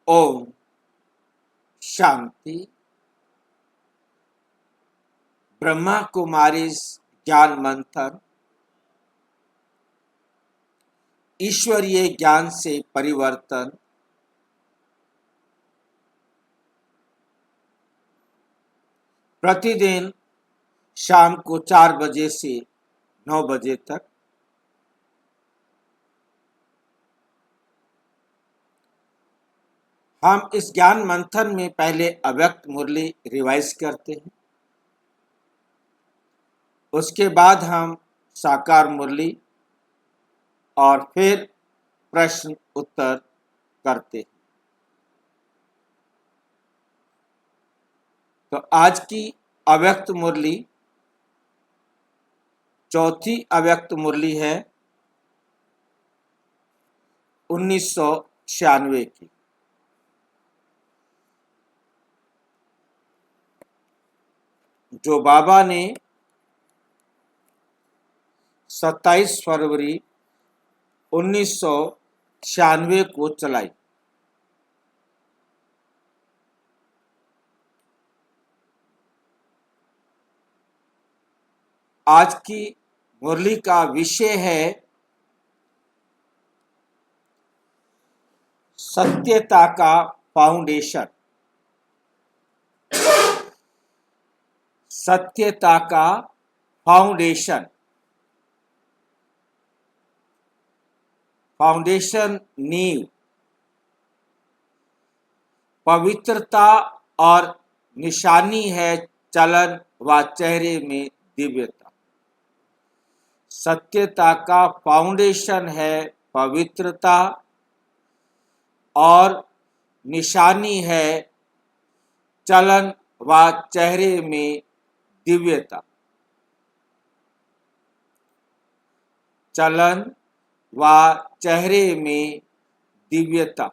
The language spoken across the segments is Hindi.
ओम शांति। ब्रह्मा कुमारी ज्ञान मंथन ईश्वरीय ज्ञान से परिवर्तन। प्रतिदिन शाम को 4 बजे से 9 बजे तक हम इस ज्ञान मंथन में पहले अव्यक्त मुरली रिवाइज करते हैं, उसके बाद हम साकार मुरली और फिर प्रश्न उत्तर करते हैं। तो आज की अव्यक्त मुरली चौथी अव्यक्त मुरली है 1996 की। जो बाबा ने 27 फरवरी 1996 को चलाई। आज की मुरली का विषय है सत्यता का फाउंडेशन। सत्यता का फाउंडेशन। फाउंडेशन नींव, पवित्रता और निशानी है चलन व चेहरे में दिव्यता। सत्यता का फाउंडेशन है पवित्रता और निशानी है चलन व चेहरे में दिव्यता। चलन व चेहरे में दिव्यता।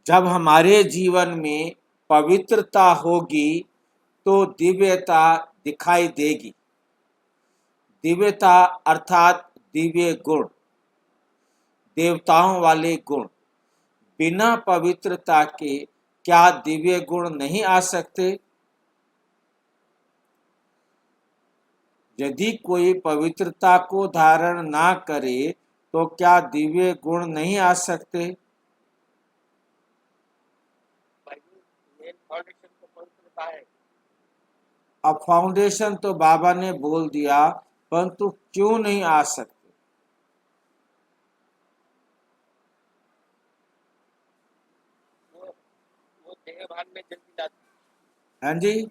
जब हमारे जीवन में पवित्रता होगी तो दिव्यता दिखाई देगी। दिव्यता अर्थात दिव्य गुण, देवताओं वाले गुण। बिना पवित्रता के क्या दिव्य गुण नहीं आ सकते? यदि कोई पवित्रता को धारण ना करे तो क्या दिव्य गुण नहीं आ सकते? अब फाउंडेशन तो बाबा ने बोल दिया, परंतु क्यों नहीं आ सकते? वो देह भान में जल्दी जाती है। हाँ जी,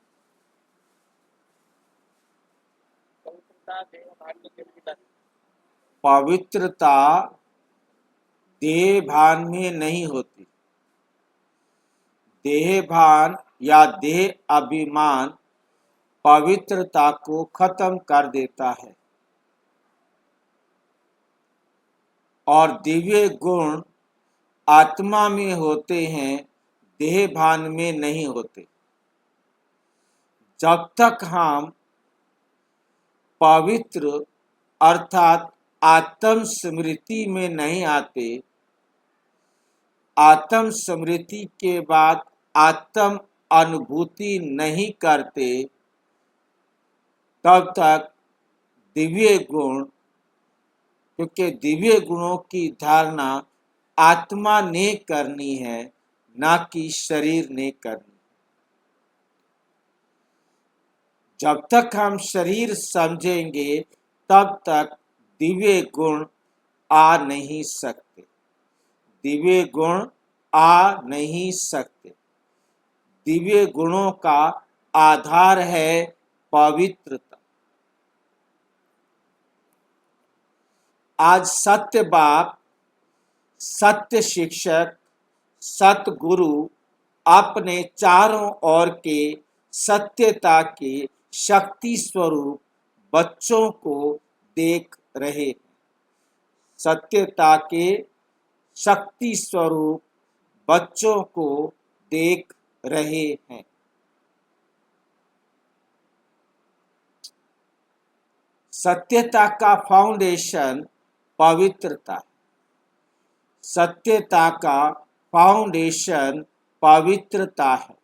पवित्रता देह भान में जल्दी जाती है। पवित्रता देह भान में नहीं होती। देह भान या देह अभिमान पवित्रता को खत्म कर देता है और दिव्य गुण आत्मा में होते हैं, देह भान में नहीं होते। जब तक हम पवित्र अर्थात आत्म स्मृति में नहीं आते, आत्म स्मृति के बाद आत्म अनुभूति नहीं करते, तब तक दिव्य गुण, क्योंकि दिव्य गुणों की धारणा आत्मा ने करनी है, ना कि शरीर ने करनी। जब तक हम शरीर समझेंगे तब तक दिव्य गुण आ नहीं सकते। दिव्य गुण आ नहीं सकते। दिव्य गुणों का आधार है पवित्रता। आज सत्य बाप, सत्य शिक्षक, सतगुरु अपने चारों ओर के सत्यता के शक्ति स्वरूप बच्चों को देख रहे हैं। सत्यता के शक्ति स्वरूप बच्चों को देख रहे हैं। सत्यता का फाउंडेशन पवित्रता है। सत्यता का फाउंडेशन पवित्रता है।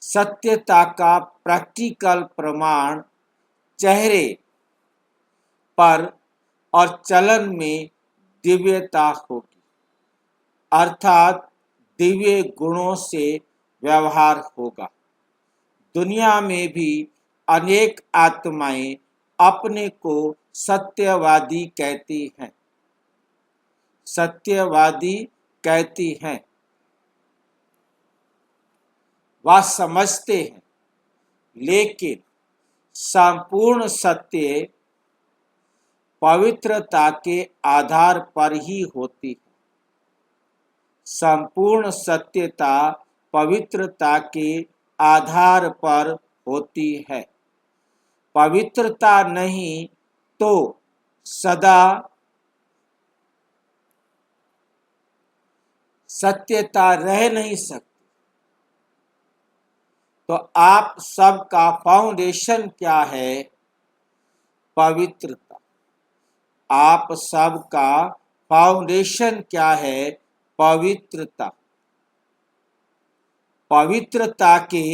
सत्यता का प्रैक्टिकल प्रमाण चेहरे पर और चलन में दिव्यता होगी, अर्थात दिव्य गुणों से व्यवहार होगा। दुनिया में भी अनेक आत्माएं अपने को सत्यवादी कहती हैं। सत्यवादी कहती हैं, वह समझते हैं, लेकिन संपूर्ण सत्य पवित्रता के आधार पर ही होती है। संपूर्ण सत्यता पवित्रता के आधार पर होती है। पवित्रता नहीं तो सदा सत्यता रह नहीं सकती। तो आप सबका फाउंडेशन क्या है? पवित्रता। आप सबका फाउंडेशन क्या है? पवित्रता। पवित्रता के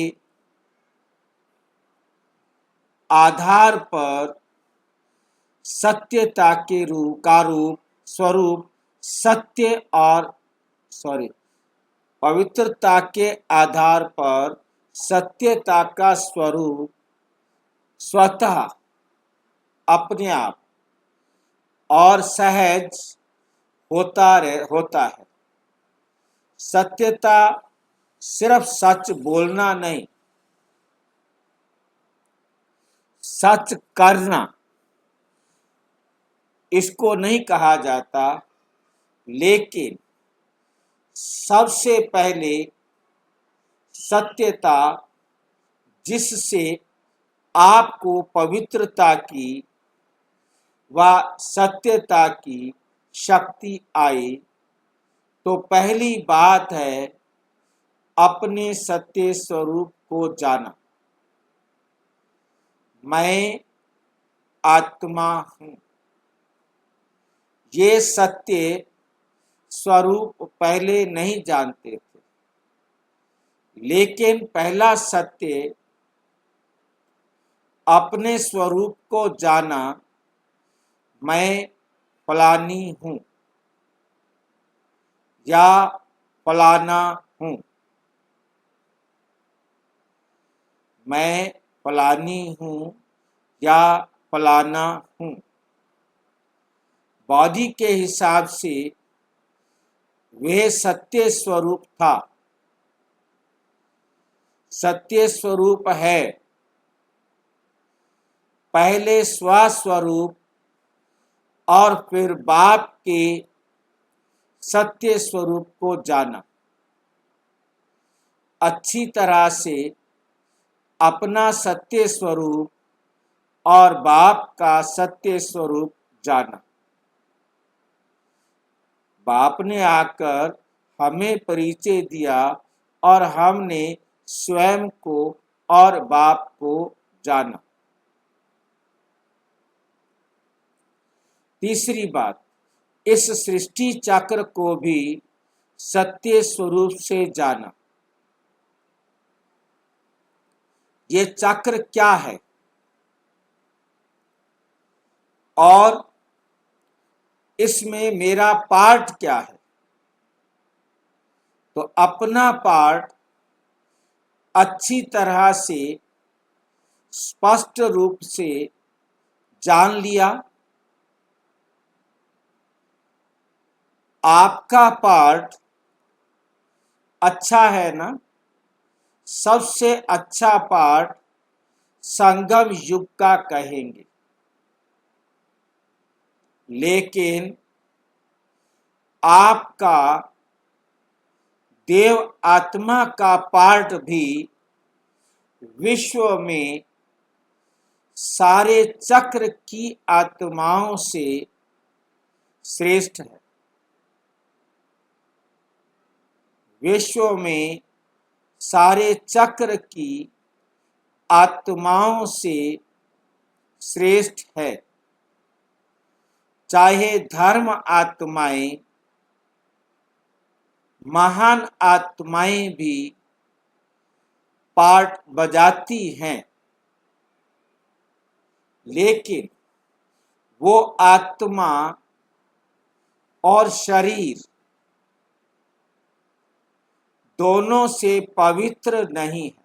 आधार पर सत्यता के रूप स्वरूप सत्य और पवित्रता के आधार पर सत्यता का स्वरूप स्वतः अपने आप और सहज होता है। सत्यता सिर्फ सच बोलना नहीं, सच करना इसको नहीं कहा जाता, लेकिन सबसे पहले सत्यता जिससे आपको पवित्रता की व सत्यता की शक्ति आई, तो पहली बात है अपने सत्य स्वरूप को जाना। मैं आत्मा हूँ। ये सत्य स्वरूप पहले नहीं जानते थे, लेकिन पहला सत्य अपने स्वरूप को जाना। मैं फलानी हूँ या फलाना हूँ। मैं फलानी हूँ या फलाना हूँ। बॉडी के हिसाब से वह सत्य स्वरूप था, सत्य स्वरूप है। पहले स्वस्वरूप और फिर बाप के सत्य स्वरूप को जाना। अच्छी तरह से अपना सत्य स्वरूप और बाप का सत्य स्वरूप जाना। बाप ने आकर हमें परिचय दिया और हमने स्वयं को और बाप को जाना। तीसरी बात, इस सृष्टि चक्र को भी सत्य स्वरूप से जाना। ये चक्र क्या है और इसमें मेरा पार्ट क्या है? तो अपना पार्ट अच्छी तरह से स्पष्ट रूप से जान लिया। आपका पार्ट अच्छा है ना? सबसे अच्छा पार्ट संगम युग का कहेंगे, लेकिन आपका देव आत्मा का पार्ट भी विश्व में सारे चक्र की आत्माओं से श्रेष्ठ है। विश्व में सारे चक्र की आत्माओं से श्रेष्ठ है। चाहे धर्म आत्माएं, महान आत्माएं भी पार्ट बजाती हैं, लेकिन वो आत्मा और शरीर दोनों से पवित्र नहीं है।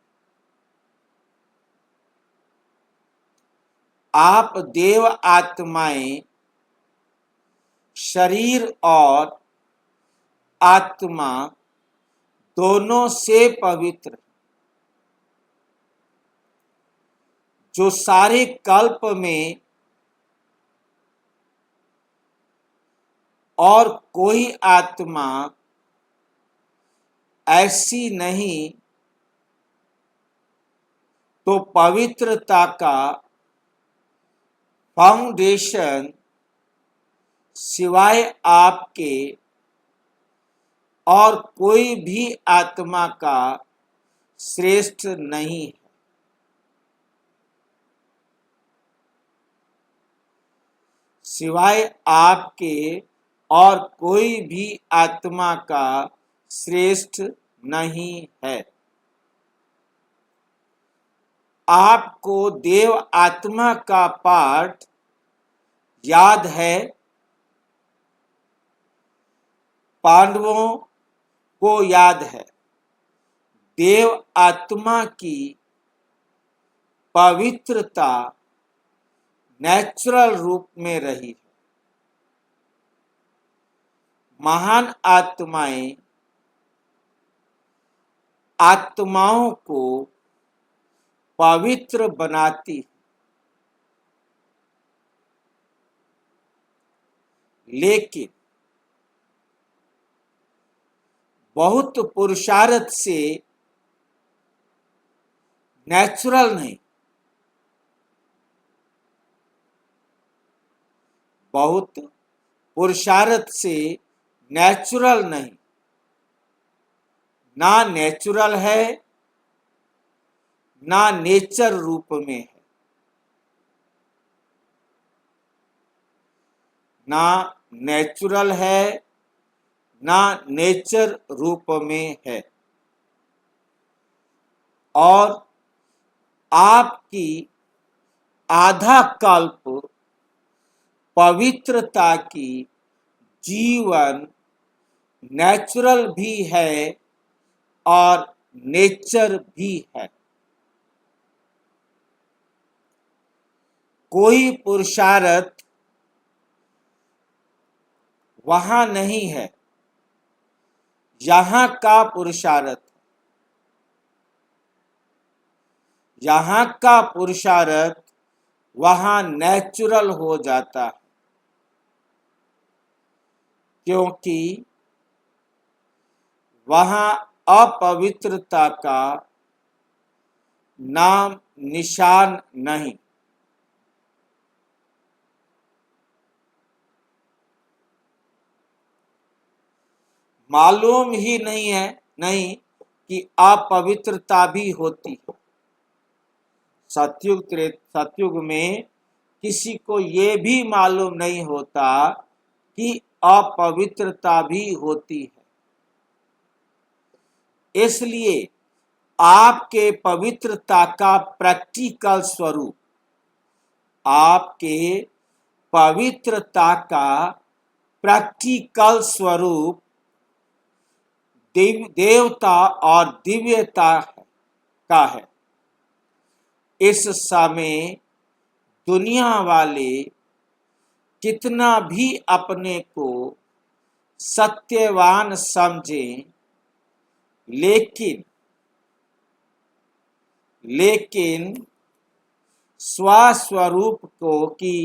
आप देव आत्माएं शरीर और आत्मा दोनों से पवित्र, जो सारे कल्प में और कोई आत्मा ऐसी नहीं, तो पवित्रता का फाउंडेशन सिवाय आपके और कोई भी आत्मा का श्रेष्ठ नहीं है। सिवाय आपके और कोई भी आत्मा का श्रेष्ठ नहीं है। आपको देव आत्मा का पाठ याद है। पांडवों को याद है। देव आत्मा की पवित्रता नेचुरल रूप में रही है। महान आत्माएं आत्माओं को पवित्र बनाती, लेकिन बहुत पुरुषार्थ से, नेचुरल नहीं, बहुत पुरुषार्थ से नेचुरल नहीं, ना नेचुरल है ना नेचर रूप में है, ना नेचुरल है ना नेचर रूप में है। और आपकी आधा कल्प पवित्रता की जीवन नेचुरल भी है और नेचर भी है। कोई पुरुषार्थ वहां नहीं है, यहां का पुरुषार्थ, यहां का पुरुषार्थ वहां नेचुरल हो जाता है, क्योंकि वहां अपवित्रता का नाम निशान नहीं। मालूम ही नहीं कि अपवित्रता भी होती है। सतयुग में किसी को ये भी मालूम नहीं होता कि अपवित्रता भी होती है। इसलिए आपके पवित्रता का प्रैक्टिकल स्वरूप, आपके पवित्रता का प्रैक्टिकल स्वरूप देवता और दिव्यता का है। इस समय दुनिया वाले कितना भी अपने को सत्यवान समझें, लेकिन स्वस्वरूप को की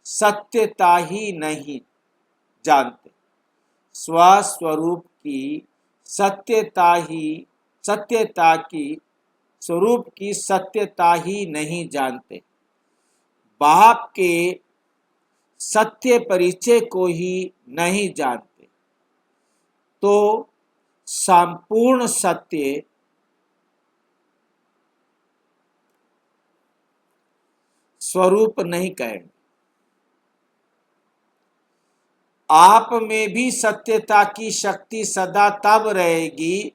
सत्यता ही नहीं जानते। स्वस्वरूप की सत्यता की स्वरूप की सत्यता ही नहीं जानते। बाप के सत्य परिचय को ही नहीं जानते। तो संपूर्ण सत्य स्वरूप नहीं कहेंगे। आप में भी सत्यता की शक्ति सदा तब रहेगी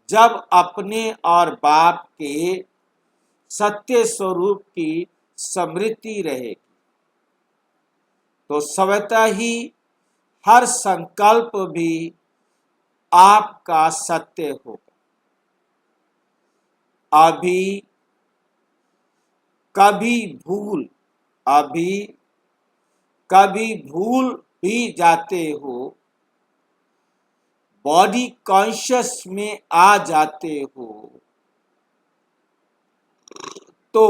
जब अपने और बाप के सत्य स्वरूप की स्मृति रहेगी। तो स्वतः ही हर संकल्प भी आपका सत्य होगा। अभी कभी भूल भी जाते हो, बॉडी कॉन्शियस में आ जाते हो, तो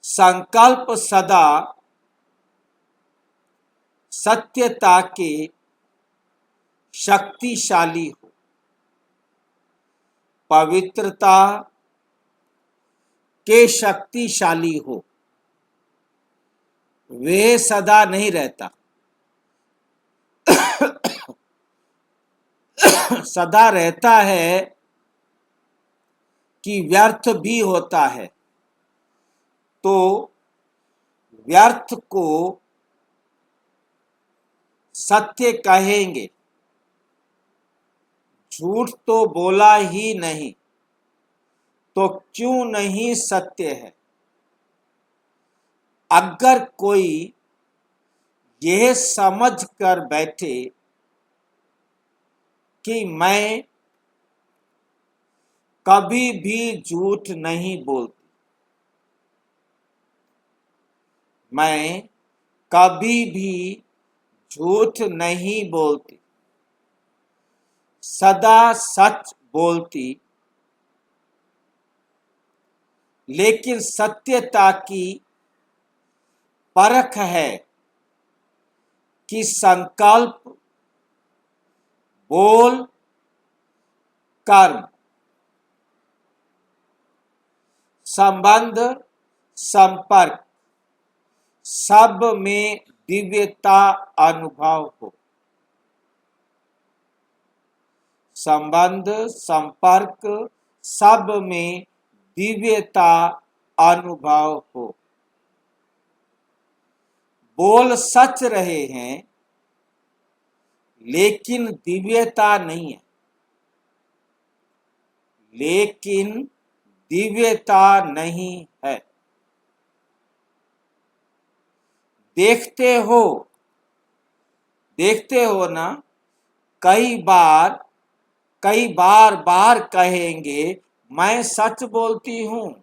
संकल्प सदा सत्यता के शक्तिशाली हो, पवित्रता के शक्तिशाली हो। वे सदा नहीं रहता, सदा रहता है कि व्यर्थ भी होता है। तो व्यर्थ को सत्य कहेंगे। झूठ तो बोला ही नहीं, तो क्यों नहीं सत्य है। अगर कोई यह समझ कर बैठे कि मैं कभी भी झूठ नहीं बोलती, मैं कभी भी झूठ नहीं बोलती, सदा सच बोलती, लेकिन सत्यता की परख है कि संकल्प, बोल, कर्म, संबंध, संपर्क सब में दिव्यता अनुभव हो। संबंध, संपर्क सब में दिव्यता अनुभव हो। बोल सच रहे हैं, लेकिन दिव्यता नहीं है। लेकिन दिव्यता नहीं है। देखते हो ना, कई बार कहेंगे मैं सच बोलती हूँ,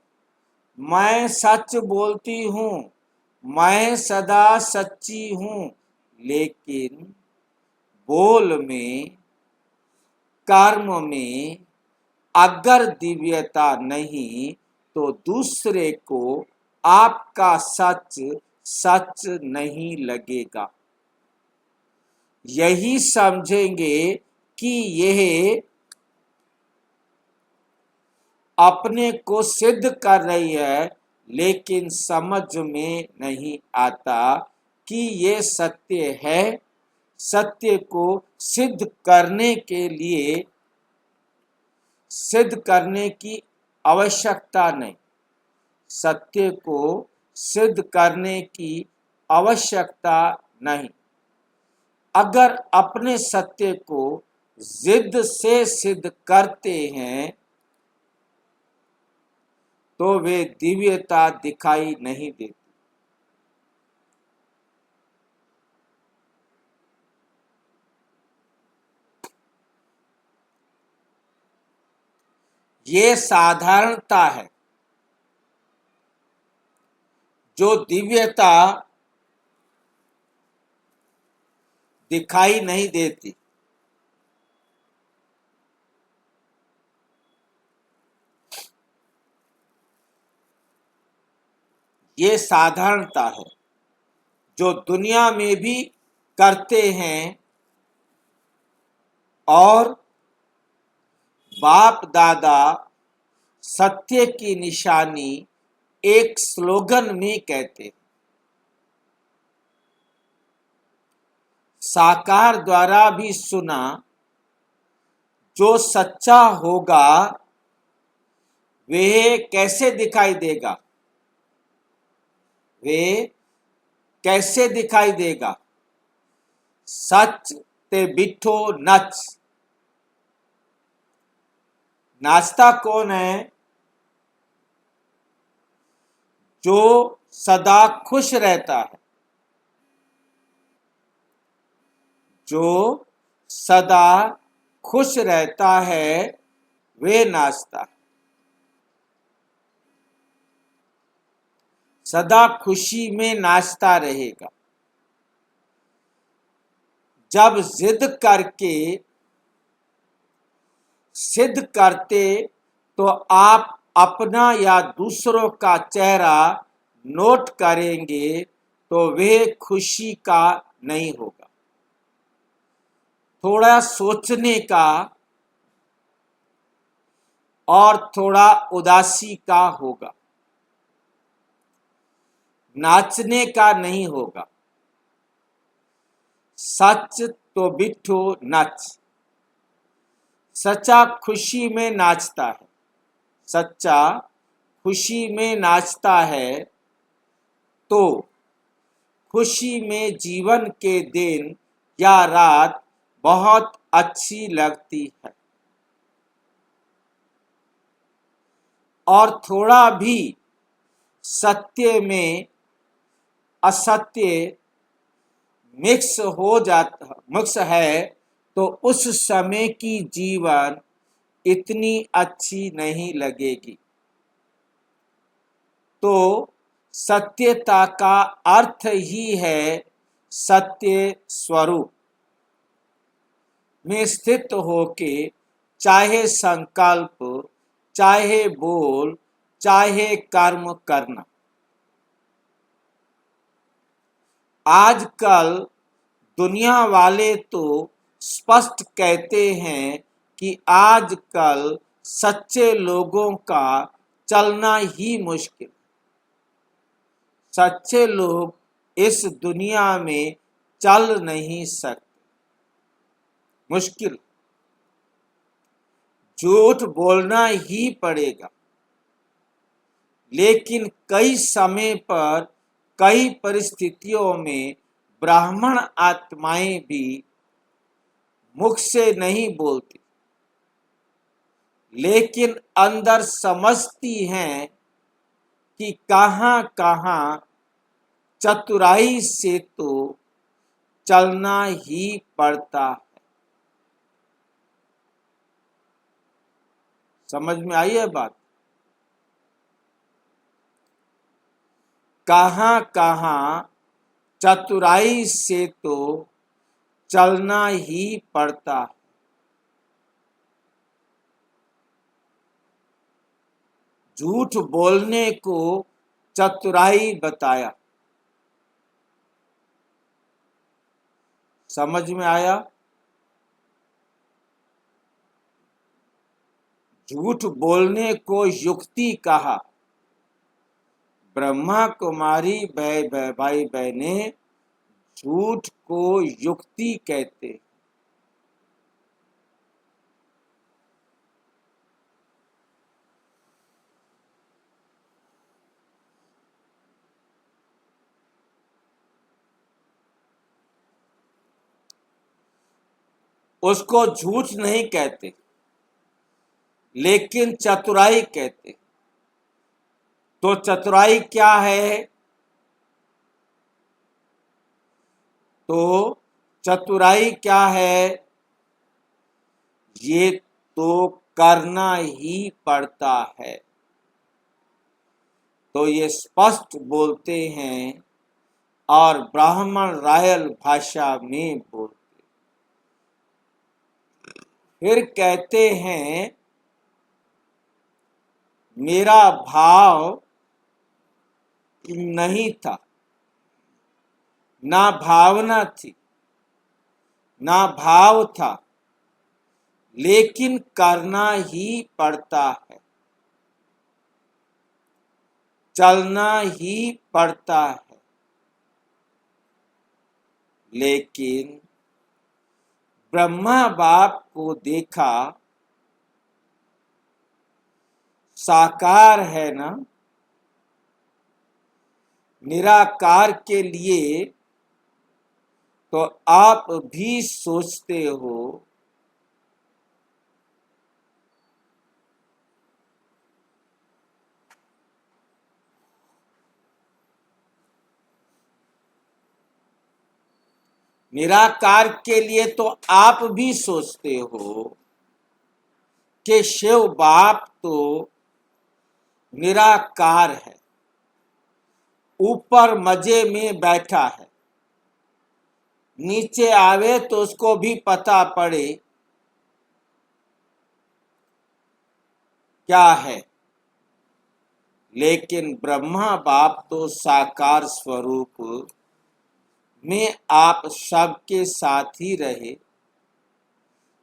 मैं सच बोलती हूँ, मैं सदा सच्ची हूँ, लेकिन बोल में, कर्म में अगर दिव्यता नहीं तो दूसरे को आपका सच नहीं लगेगा। यही समझेंगे कि यह अपने को सिद्ध कर रही है, लेकिन समझ में नहीं आता कि ये सत्य है। सत्य को सिद्ध करने की आवश्यकता नहीं। सत्य को सिद्ध करने की आवश्यकता नहीं। अगर अपने सत्य को जिद से सिद्ध करते हैं तो वे दिव्यता दिखाई नहीं देती। ये साधारणता है जो दिव्यता दिखाई नहीं देती। ये साधारणता है जो दुनिया में भी करते हैं और बाप दादा सत्य की निशानी एक स्लोगन में कहते हैं। साकार द्वारा भी सुना, जो सच्चा होगा वह कैसे दिखाई देगा? वे कैसे दिखाई देगा? सच ते बिठो नच। नाचता कौन है? जो सदा खुश रहता है। जो सदा खुश रहता है वे नाचता है। सदा खुशी में नाचता रहेगा। जब जिद करके सिद्ध करते तो आप अपना या दूसरों का चेहरा नोट करेंगे तो वह खुशी का नहीं होगा। थोड़ा सोचने का और थोड़ा उदासी का होगा, नाचने का नहीं होगा। सच तो बिठो नच। सच्चा खुशी में नाचता है। सच्चा खुशी में नाचता है तो खुशी में जीवन के दिन या रात बहुत अच्छी लगती है। और थोड़ा भी सत्य में असत्य मिक्स है तो उस समय की जीवन इतनी अच्छी नहीं लगेगी। तो सत्यता का अर्थ ही है सत्य स्वरूप में स्थित होके चाहे संकल्प, चाहे बोल, चाहे कर्म करना। आजकल दुनिया वाले तो स्पष्ट कहते हैं कि आजकल सच्चे लोगों का चलना ही मुश्किल। सच्चे लोग इस दुनिया में चल नहीं सकते, मुश्किल। झूठ बोलना ही पड़ेगा। लेकिन कई समय पर, कई परिस्थितियों में ब्राह्मण आत्माएं भी मुख से नहीं बोलती, लेकिन अंदर समझती हैं कि कहाँ कहाँ चतुराई से तो चलना ही पड़ता है। समझ में आई है बात? कहाँ कहाँ चतुराई से तो चलना ही पड़ता है। झूठ बोलने को चतुराई बताया। समझ में आया? झूठ बोलने को युक्ति कहा। ब्रह्मा कुमारी भाई बहने झूठ को युक्ति कहते। उसको झूठ नहीं कहते, लेकिन चतुराई कहते। तो चतुराई क्या है? तो चतुराई क्या है? ये तो करना ही पड़ता है। तो ये स्पष्ट बोलते हैं और ब्राह्मण रायल भाषा में बोलते। फिर कहते हैं मेरा भाव नहीं था, ना भावना थी, ना भाव था, लेकिन करना ही पड़ता है, चलना ही पड़ता है। लेकिन ब्रह्मा बाप को देखा, साकार है ना, निराकार के लिए तो आप भी सोचते हो निराकार के लिए तो आप भी सोचते हो कि शिव बाप तो निराकार है, ऊपर मजे में बैठा है, नीचे आवे तो उसको भी पता पड़े क्या है। लेकिन ब्रह्मा बाप तो साकार स्वरूप में आप सबके साथ ही रहे,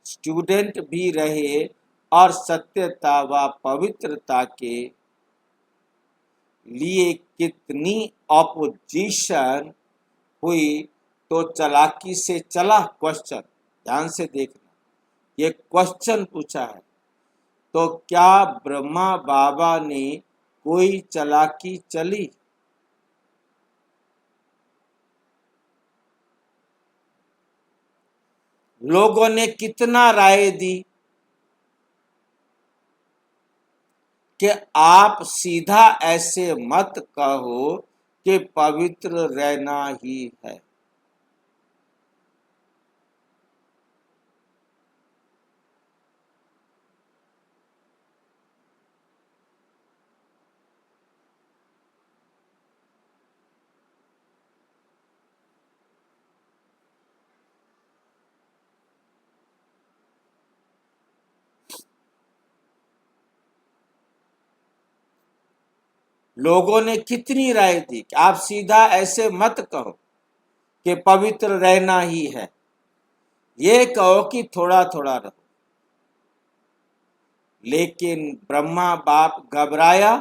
स्टूडेंट भी रहे, और सत्यता व पवित्रता के लिए कितनी ऑपोजिशन हुई तो चालाकी से चला। क्वेश्चन ध्यान से देखना, ये क्वेश्चन पूछा है। तो क्या ब्रह्मा बाबा ने कोई चालाकी चली? लोगों ने कितना राय दी कि आप सीधा ऐसे मत कहो कि पवित्र रहना ही है। लोगों ने कितनी राय दी कि आप सीधा ऐसे मत कहो कि पवित्र रहना ही है, ये कहो कि थोड़ा थोड़ा रहो। लेकिन ब्रह्मा बाप घबराया,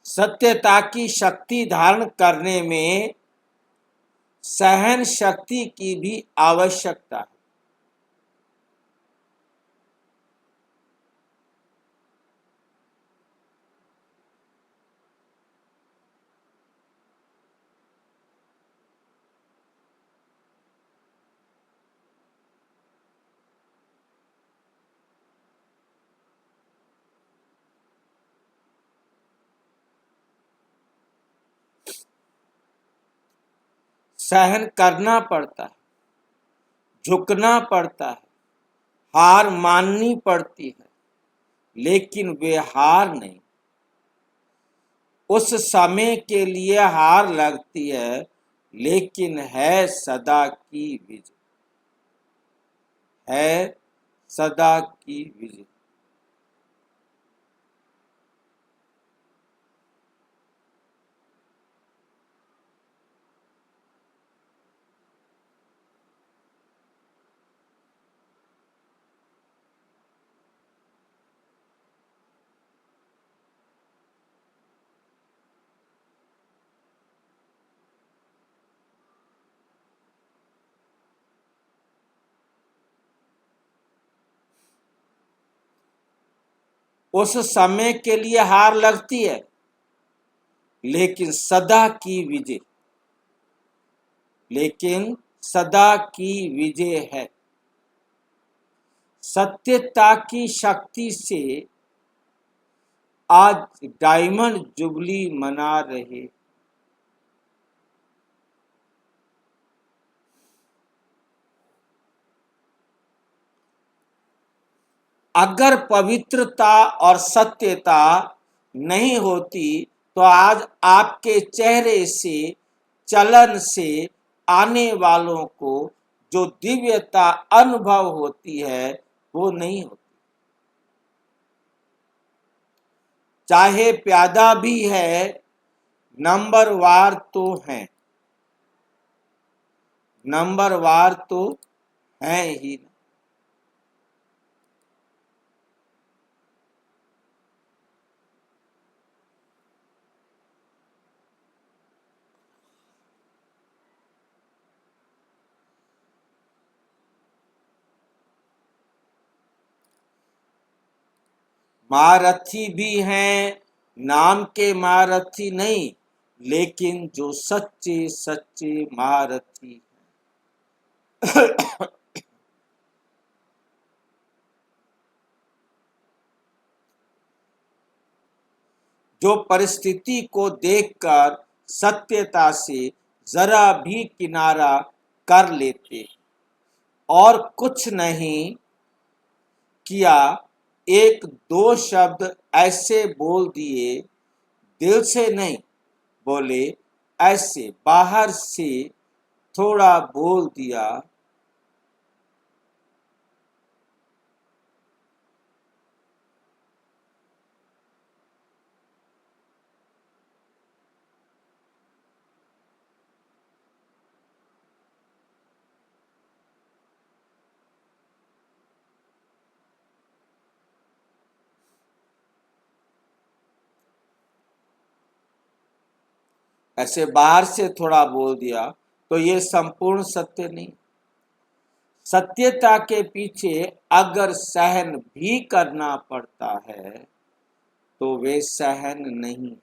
सत्यता की शक्ति धारण करने में सहन शक्ति की भी आवश्यकता है। सहन करना पड़ता है, झुकना पड़ता है, हार माननी पड़ती है, लेकिन वे हार नहीं। उस समय के लिए हार लगती है, लेकिन है सदा की विजय, है सदा की विजय। उस समय के लिए हार लगती है, लेकिन सदा की विजय, लेकिन सदा की विजय है। सत्यता की शक्ति से आज डायमंड जुबली मना रहे। अगर पवित्रता और सत्यता नहीं होती तो आज आपके चेहरे से, चलन से आने वालों को जो दिव्यता अनुभव होती है वो नहीं होती। चाहे प्यादा भी है, नंबरवार तो हैं, नंबरवार तो हैं ही। महारथी भी हैं, नाम के महारथी नहीं, लेकिन जो सच्चे सच्चे महारथी। जो परिस्थिति को देखकर सत्यता से जरा भी किनारा कर लेते और कुछ नहीं किया, एक दो शब्द ऐसे बोल दिए, दिल से नहीं बोले, ऐसे बाहर से थोड़ा बोल दिया, ऐसे बाहर से थोड़ा बोल दिया, तो ये संपूर्ण सत्य नहीं। सत्यता के पीछे अगर सहन भी करना पड़ता है तो वे सहन नहीं।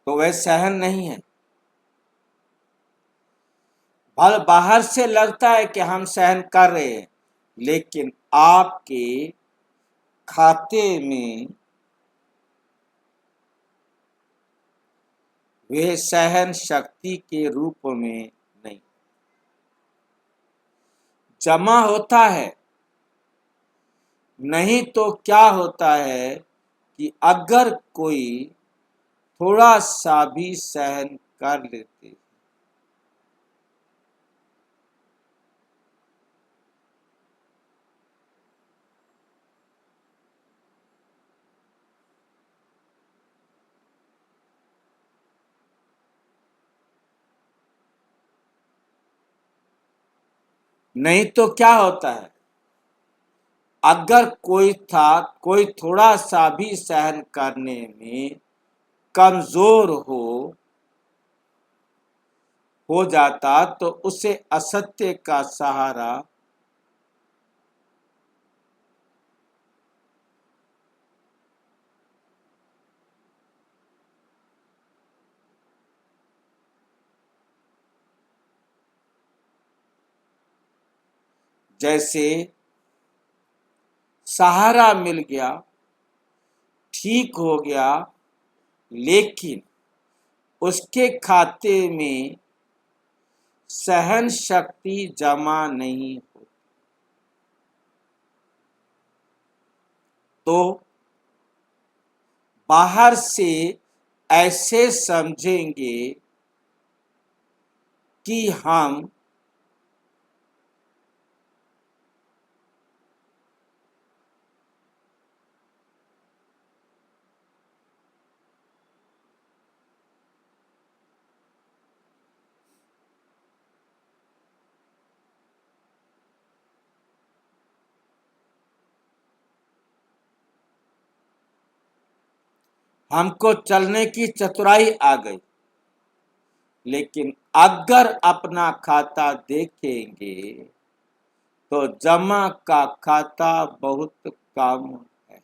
तो वह सहन नहीं है। भले बाहर से लगता है कि हम सहन कर रहे हैं, लेकिन आपके खाते में वे सहन शक्ति के रूप में नहीं जमा होता है। नहीं तो क्या होता है कि अगर कोई थोड़ा सा भी सहन कर लेते, नहीं तो क्या होता है, अगर कोई थोड़ा सा भी सहन करने में कमजोर हो जाता तो उसे असत्य का सहारा जैसे सहारा मिल गया, ठीक हो गया, लेकिन उसके खाते में सहन शक्ति जमा नहीं हो, तो बाहर से ऐसे समझेंगे कि हम हमको चलने की चतुराई आ गई। लेकिन अगर अपना खाता देखेंगे तो जमा का खाता बहुत कम है।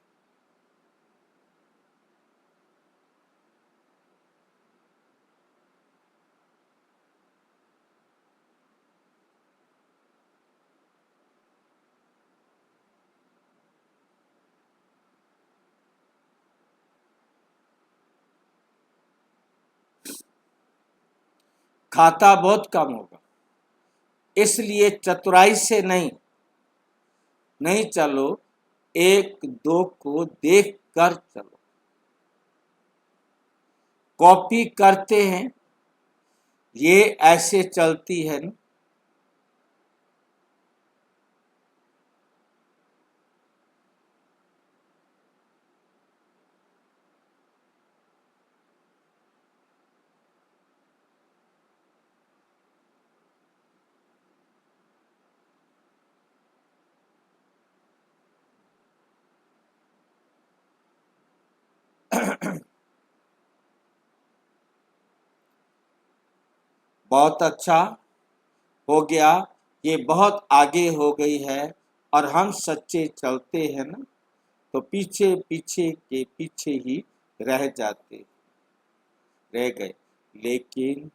खाता बहुत कम होगा, इसलिए चतुराई से नहीं नहीं चलो, एक दो को देख कर चलो। कॉपी करते हैं, ये ऐसे चलती है ना, बहुत अच्छा हो गया, ये बहुत आगे हो गई है, और हम सच्चे चलते हैं ना, तो पीछे पीछे के पीछे ही रह जाते रह गए। लेकिन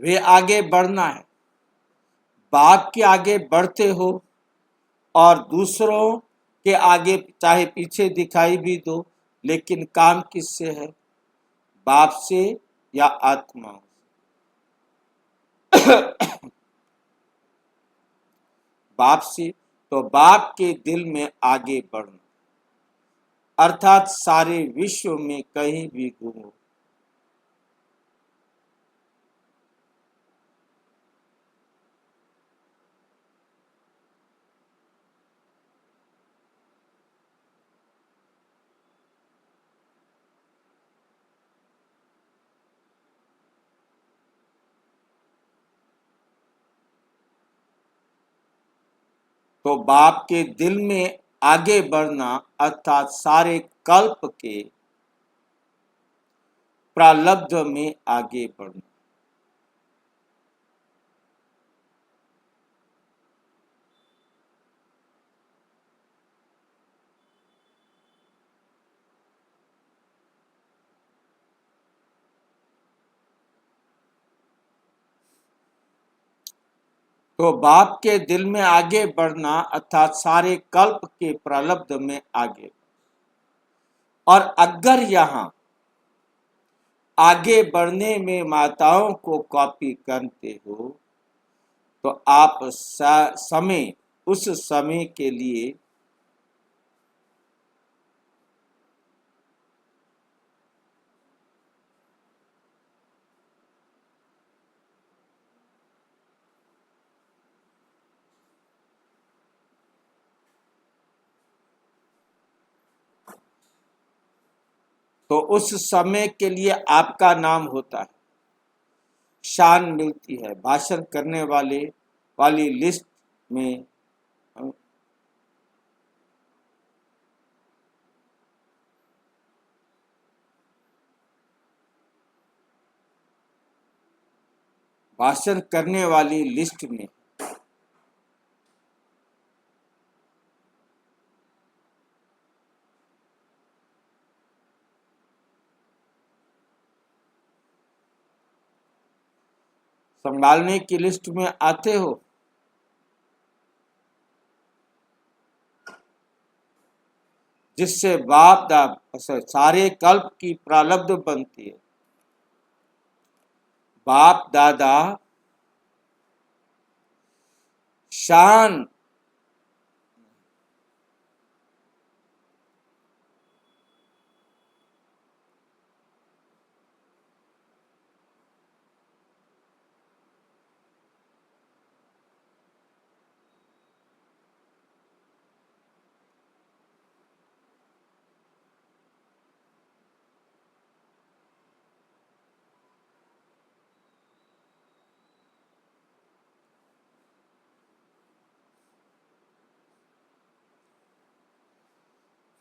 वे आगे बढ़ना है, बाप के आगे बढ़ते हो, और दूसरों के आगे चाहे पीछे दिखाई भी दो, लेकिन काम किससे है? बाप से या आत्मा? बाप से। तो बाप के दिल में आगे बढ़ना, अर्थात सारे विश्व में कहीं भी घूमो, तो बाप के दिल में आगे बढ़ना, अर्थात सारे कल्प के प्रारब्ध में आगे बढ़ना। तो बाप के दिल में आगे बढ़ना, अर्थात सारे कल्प के प्रारब्ध में आगे। और अगर यहाँ आगे बढ़ने में माताओं को कॉपी करते हो, तो आप समय, उस समय के लिए तो उस समय के लिए आपका नाम होता है, शान मिलती है, भाषण करने वाली लिस्ट में। भाषण करने वाली लिस्ट में संभालने की लिस्ट में आते हो। जिससे बाप सारे कल्प की प्रारब्ध बनती है। बाप दादा शान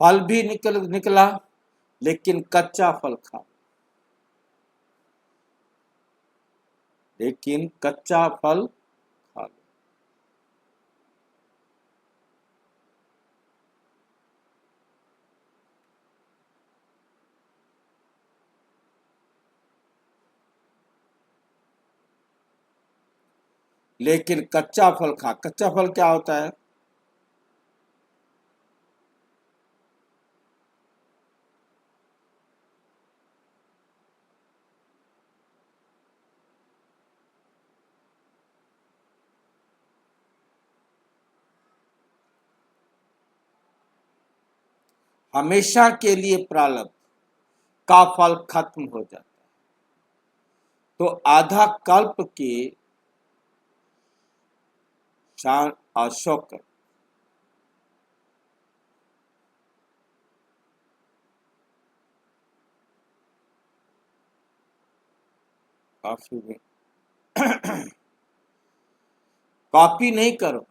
फल भी निकला, लेकिन कच्चा फल खा, लेकिन कच्चा फल खा लो। लेकिन कच्चा फल खा, कच्चा फल क्या होता है? हमेशा के लिए प्रारब्ध का फल खत्म हो जाता है। तो आधा कल्प के शान और शौकत कॉफी में कॉपी नहीं करो,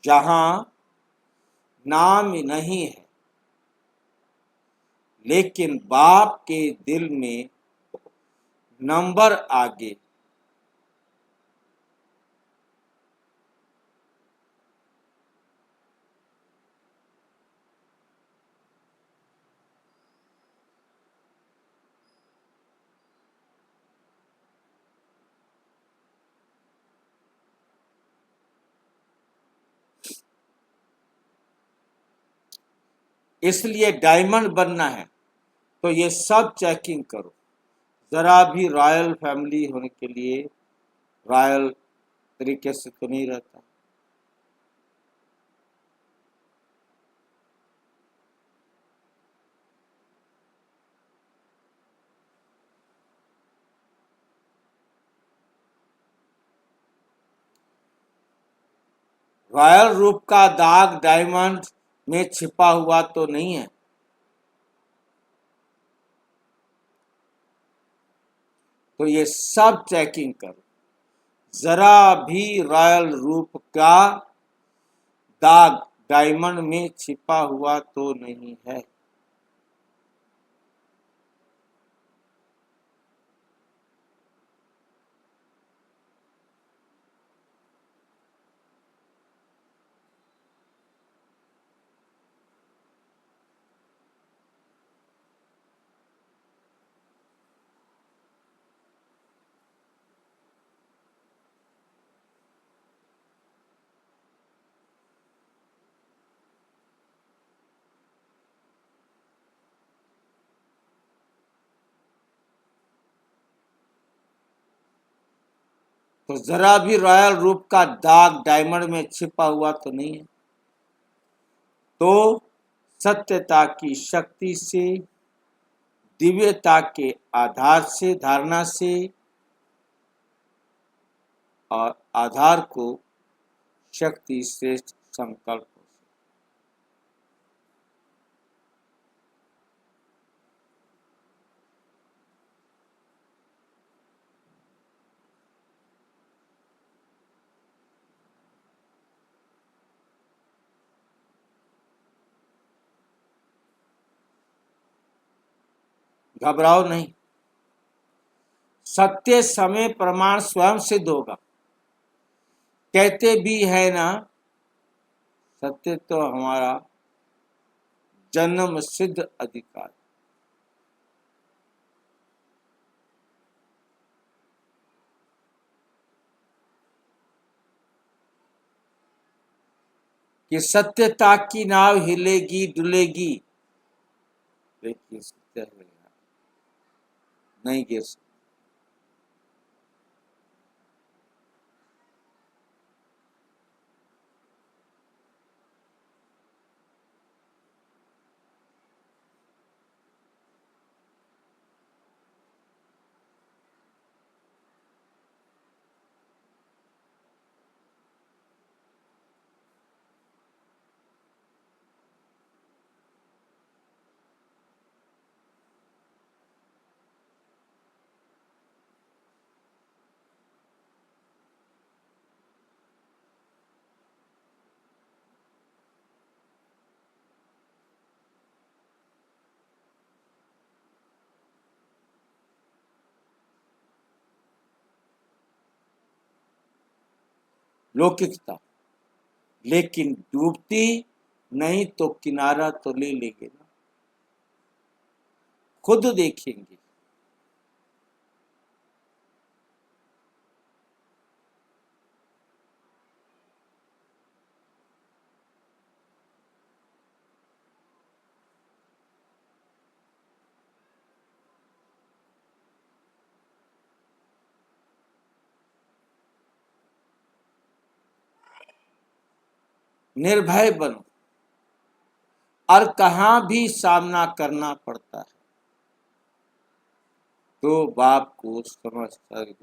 जहां नाम नहीं है लेकिन बाप के दिल में नंबर आगे। इसलिए डायमंड बनना है तो ये सब चेकिंग करो। जरा भी रॉयल फैमिली होने के लिए रॉयल तरीके से तो नहीं रहता। रॉयल रूप का दाग डायमंड में छिपा हुआ तो नहीं है। तो ये सब चेकिंग करो। जरा भी रॉयल रूप का दाग डायमंड में छिपा हुआ तो नहीं है। तो जरा भी रॉयल रूप का दाग डायमंड में छिपा हुआ तो नहीं है। तो सत्यता की शक्ति से, दिव्यता के आधार से, धारणा से और आधार को शक्ति श्रेष्ठ संकल्प से। घबराओ नहीं। सत्य समय प्रमाण स्वयं सिद्ध होगा। कहते भी है ना, सत्य तो हमारा जन्म सिद्ध अधिकार। कि सत्यता की नाव हिलेगी डुलेगी, लेकिन सत्य नहीं गिर सकती। लौकिकता, लेकिन डूबती नहीं तो किनारा तो ले लेंगे ना, खुद देखेंगे। निर्भय बनो, और कहां भी सामना करना पड़ता है तो बाप को समझता है।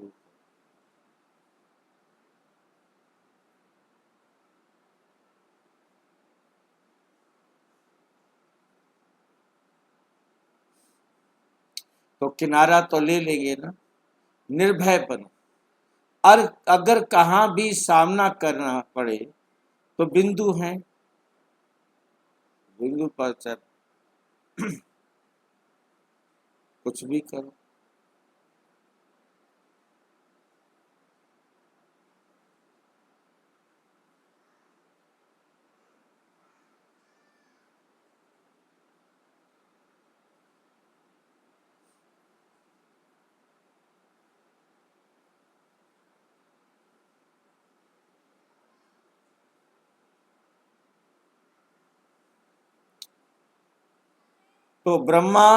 तो किनारा तो ले लेंगे ना। निर्भय बनो, और अगर कहाँ भी सामना करना पड़े तो बिंदु है, बिंदु पर चल कुछ भी करो। तो ब्रह्मा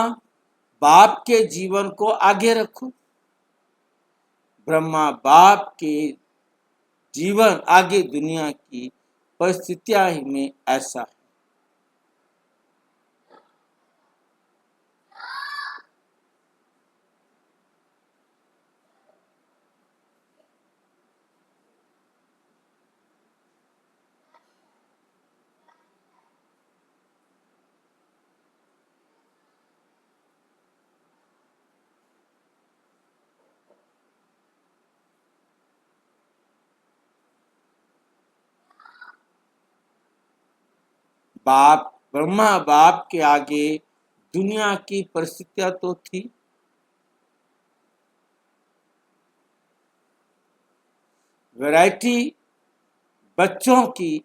बाप के जीवन को आगे रखो, ब्रह्मा बाप के जीवन आगे दुनिया की परिस्थितियां में ऐसा है। बाप ब्रह्मा बाप के आगे दुनिया की परिस्थितियां तो थी। वैरायटी बच्चों की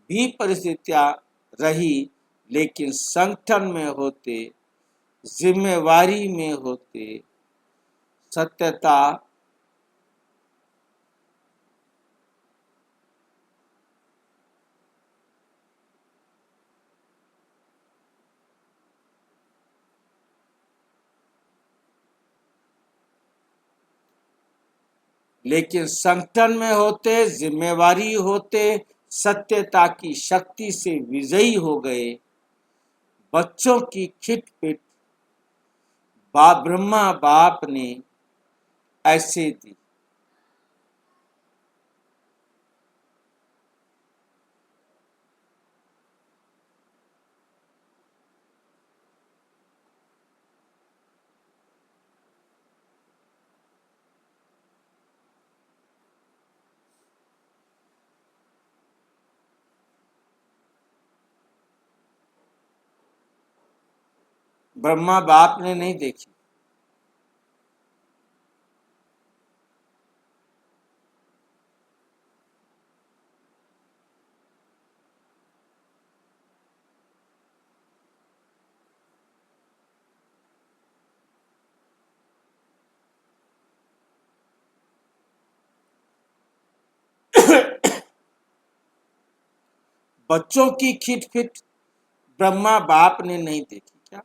भी परिस्थितियां रही, लेकिन संगठन में होते, जिम्मेवारी में होते, सत्यता, लेकिन संगठन में होते, जिम्मेवारी होते, सत्यता की शक्ति से विजयी हो गए। बच्चों की खिटपिट ब्रह्मा बाप ने ऐसे दी। ब्रह्मा बाप ने नहीं देखी। बच्चों की खिटपिट ब्रह्मा बाप ने नहीं देखी क्या?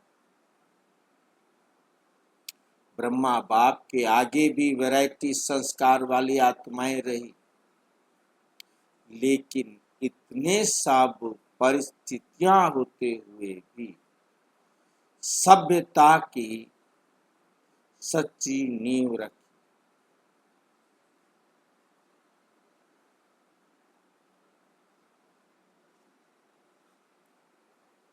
ब्रह्मा बाप के आगे भी वैरायटी संस्कार वाली आत्माएं रही, लेकिन इतने सब परिस्थितियां होते हुए भी सभ्यता की सच्ची नींव रखी।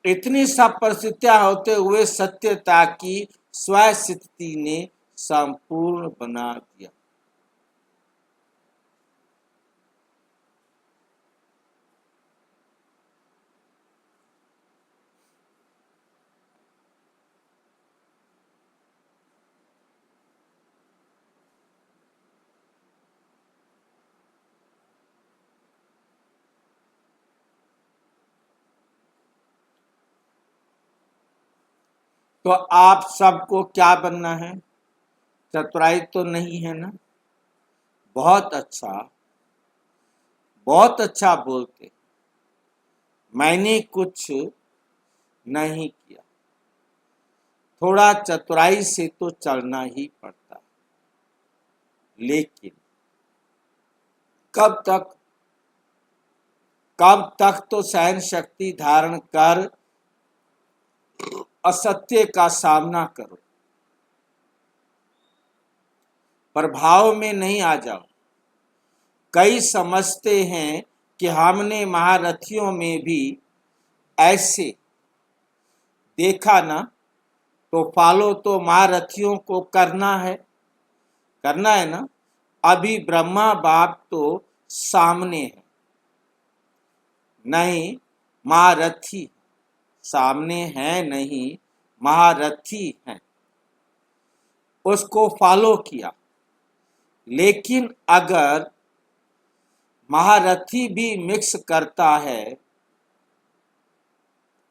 इतनी सब परिस्थितियां होते हुए सत्यता की स्वस्थिति ने संपूर्ण बना दिया। तो आप सबको क्या बनना है? चतुराई तो नहीं है ना? बहुत अच्छा, बहुत अच्छा बोलते। मैंने कुछ नहीं किया। थोड़ा चतुराई से तो चलना ही पड़ता है, लेकिन कब तक? कब तक तो सहन शक्ति धारण कर असत्य का सामना करो, प्रभाव में नहीं आ जाओ। कई समझते हैं कि हमने महारथियों में भी ऐसे देखा ना, तो फॉलो तो महारथियों को करना है ना। अभी ब्रह्मा बाप तो सामने है, नहीं महारथी सामने है, नहीं महारथी है, उसको फॉलो किया। लेकिन अगर महारथी भी मिक्स करता है,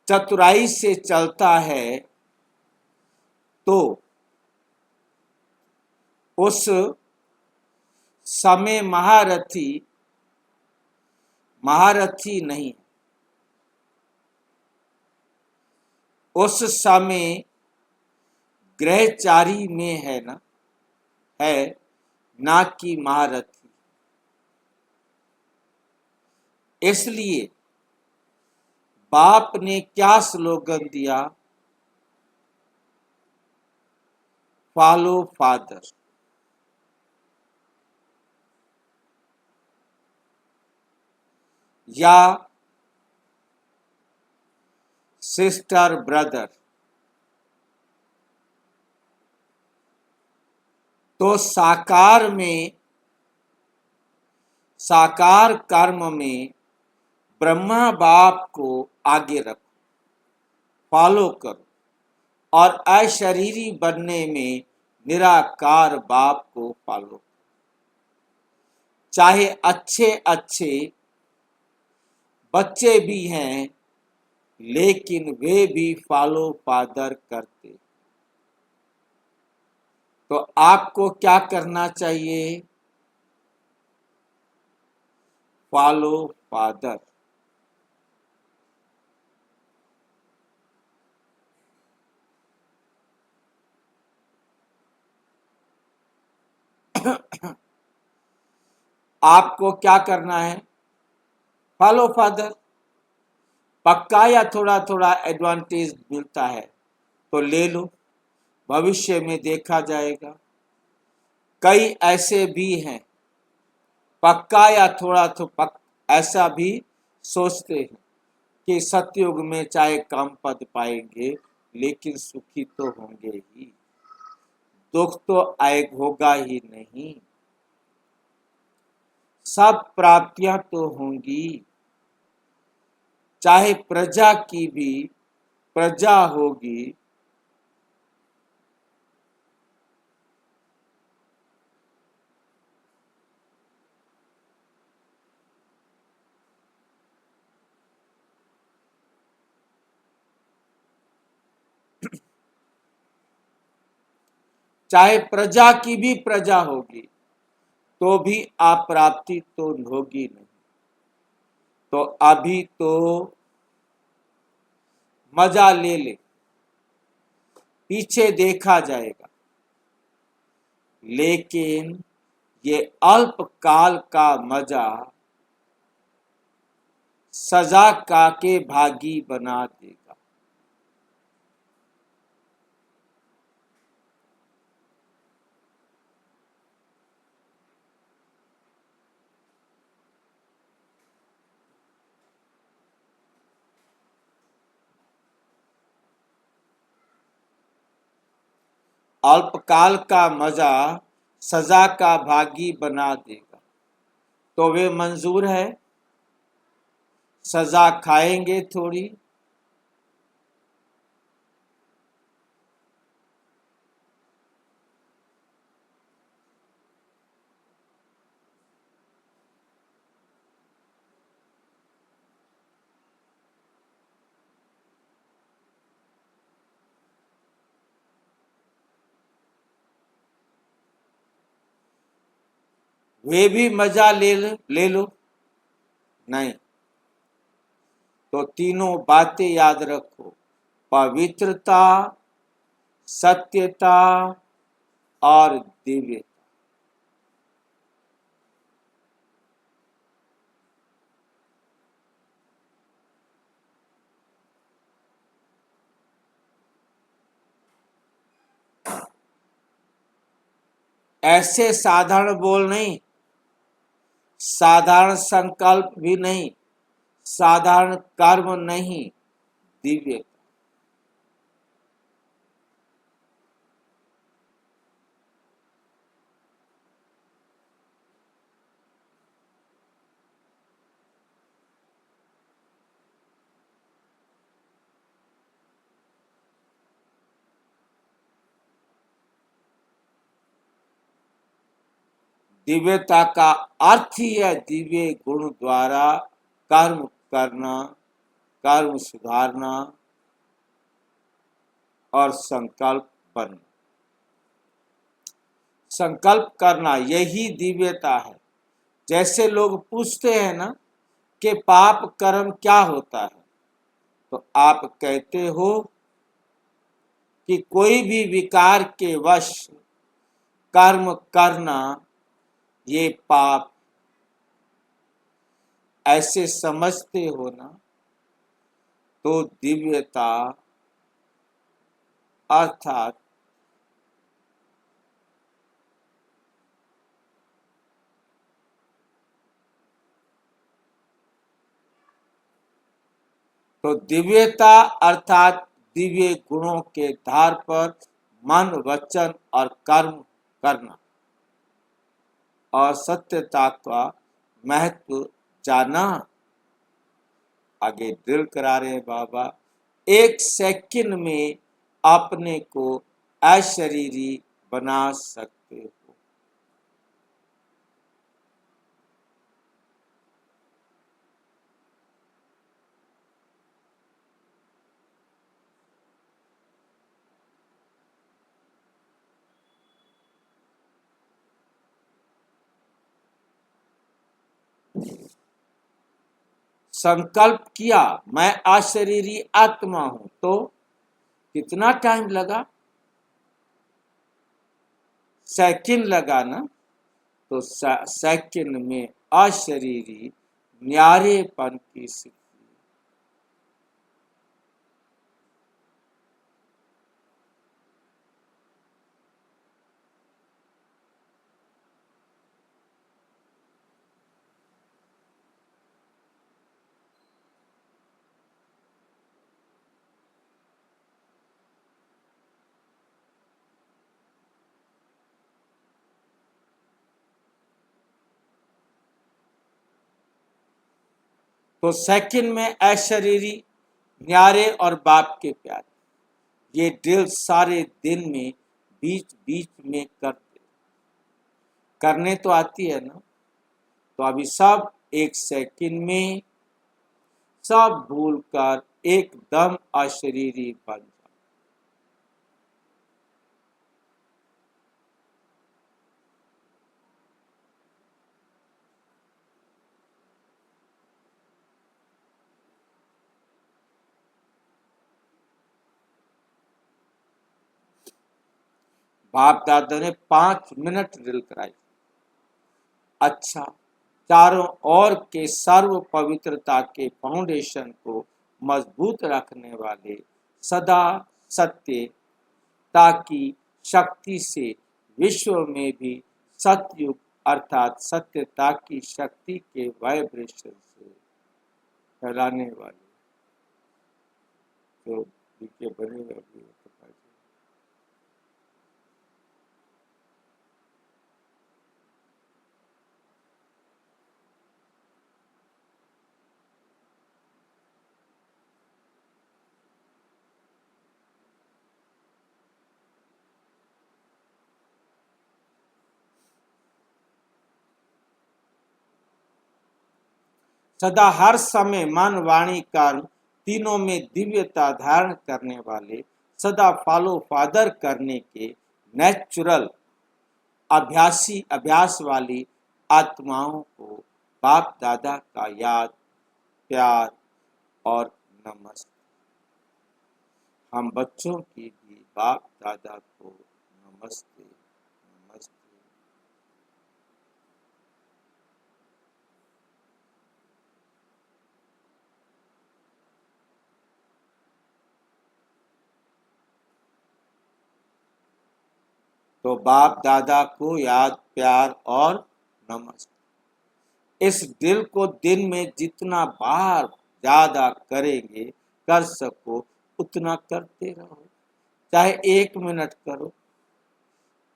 चतुराई से चलता है, तो उस समय महारथी नहीं, उस समय ग्रहचारी में है ना कि महारथी। इसलिए बाप ने क्या स्लोगन दिया? Follow father. या सिस्टर ब्रदर। तो साकार कर्म में ब्रह्मा बाप को आगे रखो, फॉलो करो, और अशरीरी बनने में निराकार बाप को फॉलो करो। चाहे अच्छे अच्छे बच्चे भी हैं, लेकिन वे भी फॉलो फादर करते। तो आपको क्या करना चाहिए? Follow father. आपको क्या करना है? Follow father. पक्का या थोड़ा थोड़ा एडवांटेज मिलता है तो ले लो, भविष्य में देखा जाएगा। कई ऐसे भी हैं पक्का या थोड़ा तो ऐसा भी सोचते हैं कि सतयुग में चाहे कम पद पाएंगे लेकिन सुखी तो होंगे ही, दुख तो होगा ही नहीं, सब प्राप्तियां तो होंगी। चाहे प्रजा की भी प्रजा होगी, चाहे प्रजा की भी प्रजा होगी, तो भी अप्राप्ति तो होगी नहीं। तो अभी तो मजा ले ले, पीछे देखा जाएगा। लेकिन ये अल्प काल का मजा सजा का के भागी बना देगा। अल्पकाल का मजा सजा का भागी बना देगा। तो वे मंजूर है, सजा खाएंगे थोड़ी। वे भी मजा ले लो। नहीं तो तीनों बातें याद रखो, पवित्रता, सत्यता और दिव्यता। ऐसे साधारण बोल नहीं, साधारण संकल्प भी नहीं, साधारण कर्म नहीं, दिव्य। दिव्यता का अर्थ ही है दिव्य गुण द्वारा कर्म करना, कर्म सुधारना और संकल्प बनना। संकल्प करना यही दिव्यता है। जैसे लोग पूछते हैं ना कि पाप कर्म क्या होता है, तो आप कहते हो कि कोई भी विकार के वश कर्म करना ये पाप, ऐसे समझते हो ना। तो दिव्यता अर्थात दिव्यता अर्थात दिव्य गुणों के धार पर मन, वचन और कर्म करना और सत्यता का महत्व जाना। आगे ड्रिल करा रहे हैं बाबा, 1 सेकंड में अपने को अशरीरी बना सकते हो। संकल्प किया मैं अशरीरी आत्मा हूं, तो कितना टाइम लगा? सेकंड लगा ना। तो सेकंड में अशरीरी न्यारेपन की स्थिति। तो सेकंड में अशरीरी न्यारे और बाप के प्यार, ये ड्रिल सारे दिन में बीच बीच में करने तो आती है ना। तो अभी सब 1 सेकंड में सब भूलकर एकदम अशरीरी बन जाओ। बाप दादा ने 5 मिनट ड्रिल कराई। अच्छा, चारों ओर के सर्व पवित्रता के फाउंडेशन को मजबूत रखने वाले सदा सत्य ताकि शक्ति से विश्व में भी सतयुग अर्थात सत्यता की शक्ति के वाइब्रेशन से फैलाने वाले जो के बने हुए सदा हर समय मन, वाणी, कर्म तीनों में दिव्यता धारण करने वाले सदा फॉलो फादर करने के नेचुरल अभ्यास वाली आत्माओं को बाप दादा का याद, प्यार और नमस्ते। हम बच्चों की भी बाप दादा को नमस्ते नमस्ते। तो बाप दादा को याद, प्यार और नमस्ते। इस दिल को दिन में जितना बार ज्यादा करेंगे, कर सको उतना करते रहो। चाहे 1 मिनट करो,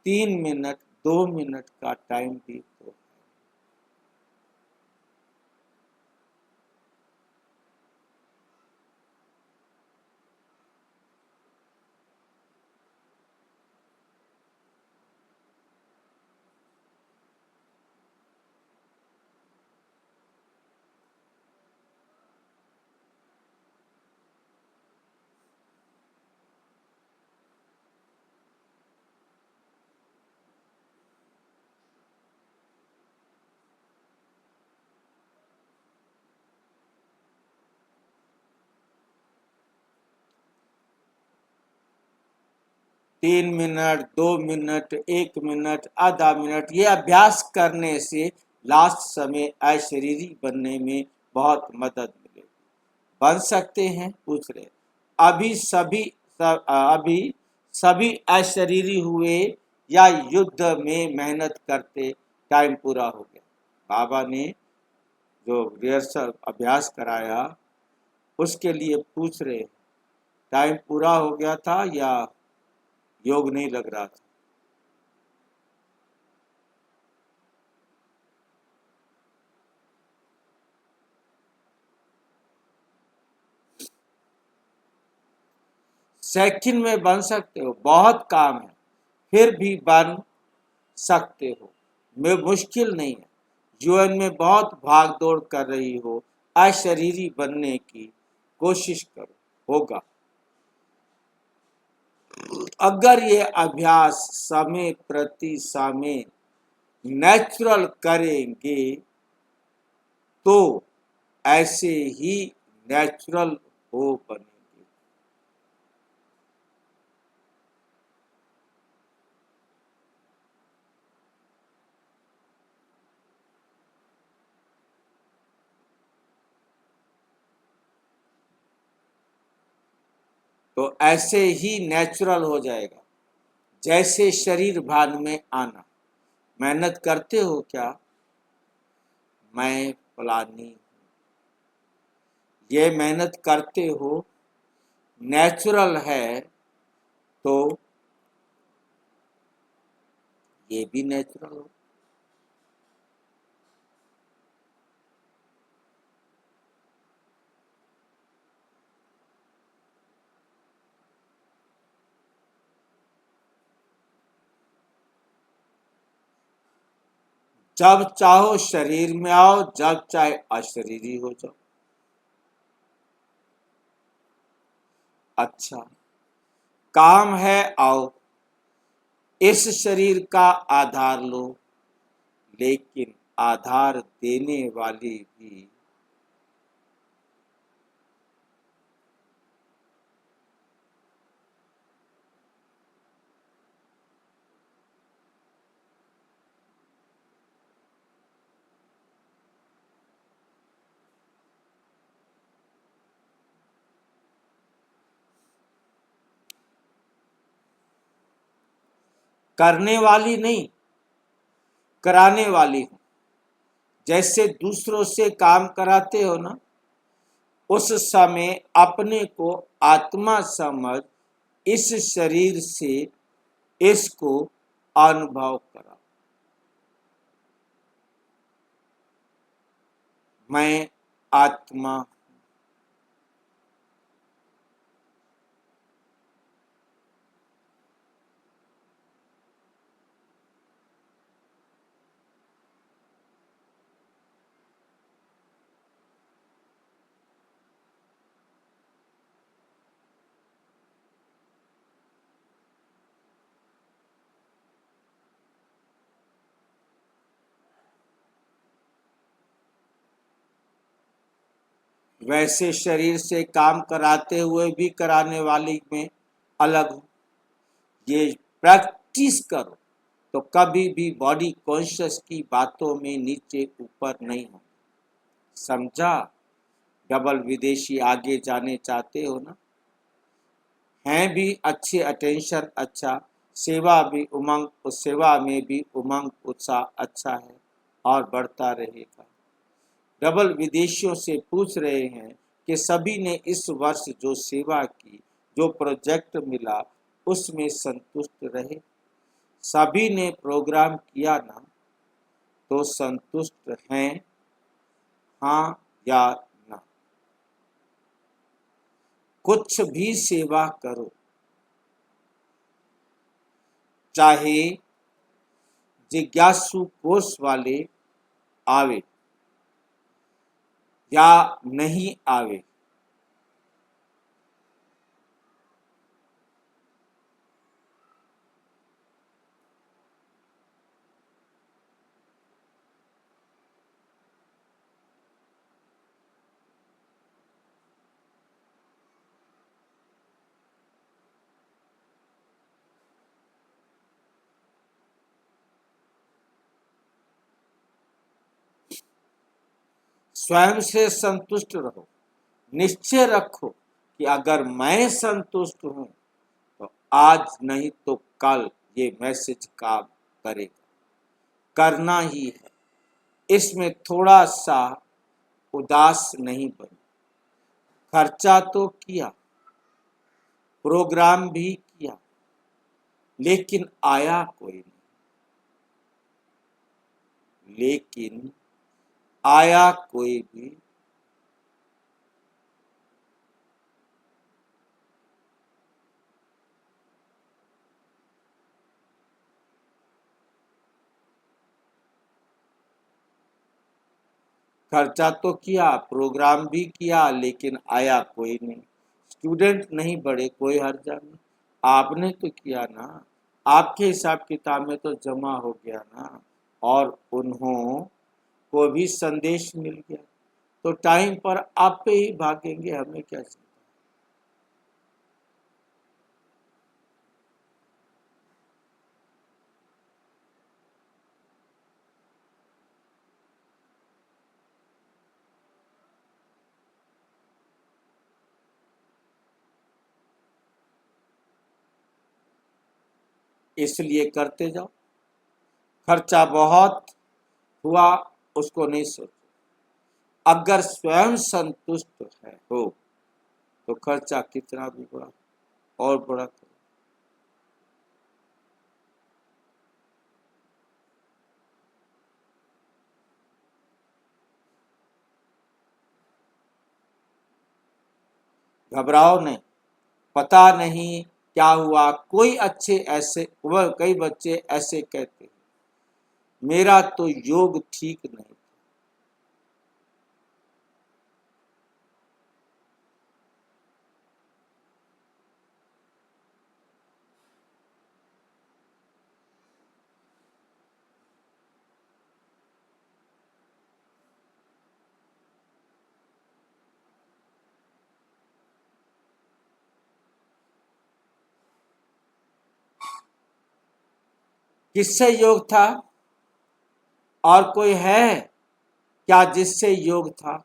3 मिनट, 2 मिनट का टाइम भी तो। 3 मिनट, 2 मिनट, 1 मिनट, आधा मिनट, ये अभ्यास करने से लास्ट समय अशरीरी बनने में बहुत मदद मिलेगी। बन सकते हैं? पूछ रहे। अभी सभी अशरीरी हुए या युद्ध में मेहनत करते टाइम पूरा हो गया? बाबा ने जो रिहर्सल अभ्यास कराया उसके लिए पूछ रहे, टाइम पूरा हो गया था या योग नहीं लग रहा था? सेकंड में बन सकते हो, बहुत काम है फिर भी बन सकते हो, में मुश्किल नहीं है। जीवन में बहुत भाग दौड़ कर रही हो, अशरीरी बनने की कोशिश करो, होगा। अगर ये अभ्यास समय प्रति समय नेचुरल करेंगे तो ऐसे ही नेचुरल हो बनेंगे। तो ऐसे ही नेचुरल हो जाएगा, जैसे शरीर भान में आना। मेहनत करते हो क्या? मैं फलानी, ये मेहनत करते हो, नेचुरल है, तो ये भी नेचुरल हो। जब चाहो शरीर में आओ, जब चाहे अशरीरी हो जाओ। अच्छा, काम है, आओ, इस शरीर का आधार लो, लेकिन आधार देने वाली भी करने वाली नहीं, कराने वाली हूं। जैसे दूसरों से काम कराते हो ना, उस समय अपने को आत्मा समझ इस शरीर से इसको अनुभव करा। मैं आत्मा। वैसे शरीर से काम कराते हुए भी कराने वाली में अलग हूं। ये प्रैक्टिस करो तो कभी भी बॉडी कॉन्शियस की बातों में नीचे ऊपर नहीं हो। समझा? डबल विदेशी आगे जाने चाहते हो ना, हैं भी अच्छे, अटेंशन अच्छा, सेवा भी उमंग, उस सेवा में भी उमंग उत्साह अच्छा है और बढ़ता रहेगा। डबल विदेशियों से पूछ रहे हैं कि सभी ने इस वर्ष जो सेवा की, जो प्रोजेक्ट मिला, उसमें संतुष्ट रहे? सभी ने प्रोग्राम किया ना, तो संतुष्ट हैं? हाँ या ना? कुछ भी सेवा करो, चाहे जिज्ञासु कोष वाले आवे या नहीं आवे, स्वयं से संतुष्ट रहो। निश्चय रखो कि अगर मैं संतुष्ट हूं तो आज नहीं तो कल ये मैसेज काम करेगा, करना ही है। इसमें थोड़ा सा उदास नहीं बनो। खर्चा तो किया, प्रोग्राम भी किया, लेकिन आया कोई नहीं। लेकिन आया कोई भी। खर्चा तो किया, प्रोग्राम भी किया, लेकिन आया कोई नहीं। स्टूडेंट नहीं बढ़े, कोई हर्जा नहीं। आपने तो किया ना, आपके हिसाब किताब में तो जमा हो गया ना, और उन्हों को भी संदेश मिल गया, तो टाइम पर आप पे ही भागेंगे, हमें क्या चिंता। इसलिए करते जाओ। खर्चा बहुत हुआ उसको नहीं सोचो। अगर स्वयं संतुष्ट है हो तो खर्चा कितना भी बड़ा और बड़ा करो। घबराओ नहीं। पता नहीं क्या हुआ, कोई अच्छे ऐसे वह कई बच्चे ऐसे कहते हैं, मेरा तो योग ठीक नहीं। किससे योग था? और कोई है क्या जिससे योग था?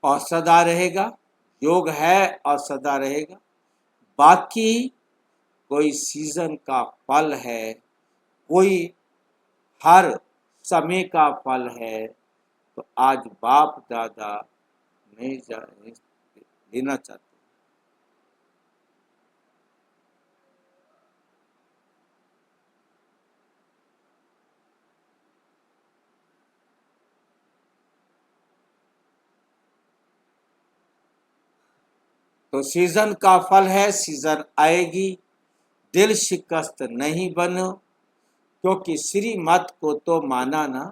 और सदा रहेगा। योग है और सदा रहेगा। बाकी कोई सीजन का फल है, कोई हर समय का फल है, तो आज बाप दादा नहीं लेना चाहते। तो सीजन का फल है, सीजन आएगी। दिल शिकस्त नहीं बनो, क्योंकि श्रीमत को तो माना ना,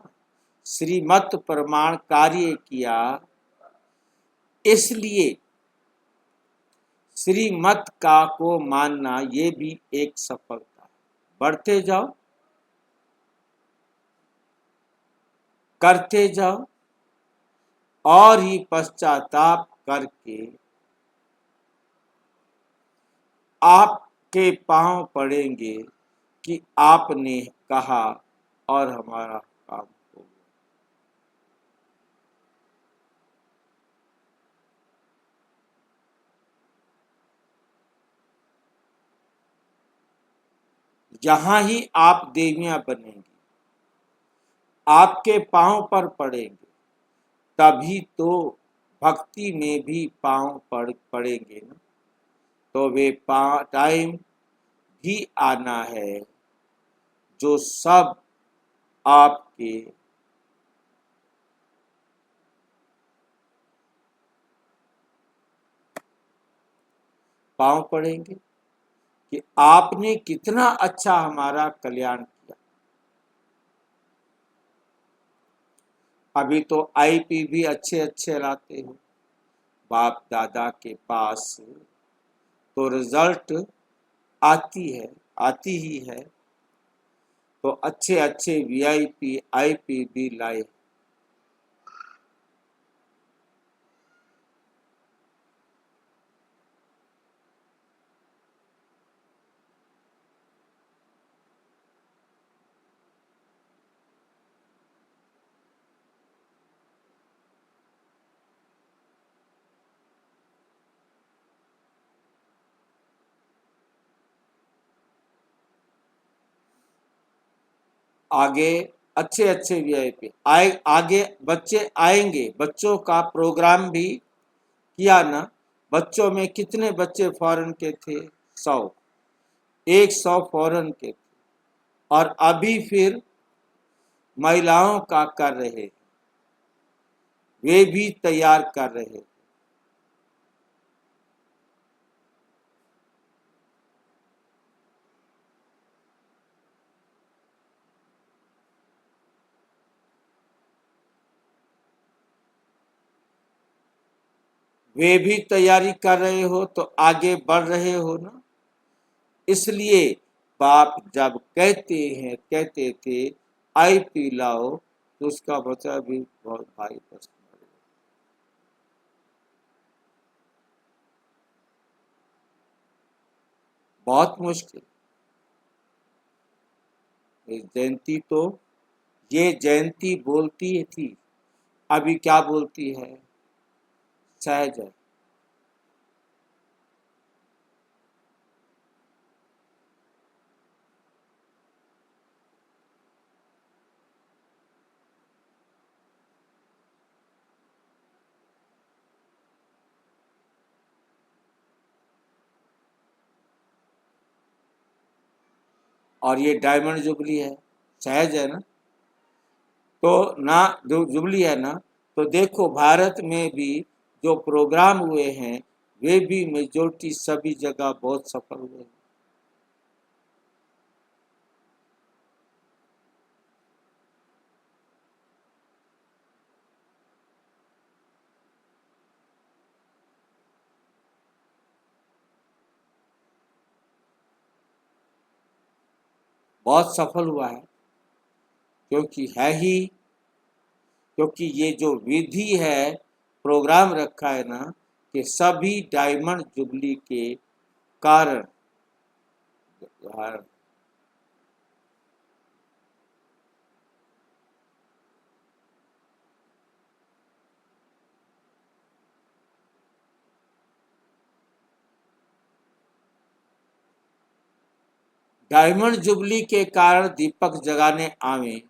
श्रीमत प्रमाण कार्य किया, इसलिए श्रीमत का को मानना ये भी एक सफलता है। बढ़ते जाओ, करते जाओ, और ही पश्चाताप करके आपके पांव पड़ेंगे कि आपने कहा और हमारा काम हो गया। जहां ही आप देवियां बनेंगी, आपके पांव पर पड़ेंगे, तभी तो भक्ति में भी पांव पड़ेंगे ना। तो वे टाइम भी आना है जो सब आपके पांव पड़ेंगे कि आपने कितना अच्छा हमारा कल्याण किया। अभी तो आईपी भी अच्छे अच्छे लाते हो बाप दादा के पास, तो रिजल्ट आती ही है। तो अच्छे अच्छे वीआईपी आईपी भी लाए। आगे अच्छे अच्छे वीआईपी आए, आगे बच्चे आएंगे। बच्चों का प्रोग्राम भी किया ना। बच्चों में कितने बच्चे फॉरेन के थे? 100, 100 फॉरेन के थे। और अभी फिर महिलाओं का कर रहे, वे भी तैयार कर रहे। वे भी तैयारी कर रहे हो तो आगे बढ़ रहे हो ना। इसलिए बाप जब कहते थे आईपी लाओ, तो उसका बच्चा भी बहुत भारी प्रश्न। बहुत मुश्किल। जयंती तो, ये जयंती बोलती थी, अभी क्या बोलती है? सहज है। और ये डायमंड जुबली है, सहज है ना। तो ना जो जुबली है ना, तो देखो भारत में भी जो प्रोग्राम हुए हैं, वे भी मेजोरिटी सभी जगह बहुत सफल हुए हैं। बहुत सफल हुआ है, क्योंकि है ही, क्योंकि ये जो विधि है, प्रोग्राम रखा है ना, कि सभी डायमंड जुबली के कारण। डायमंड जुबली के कारण दीपक जगाने आवे।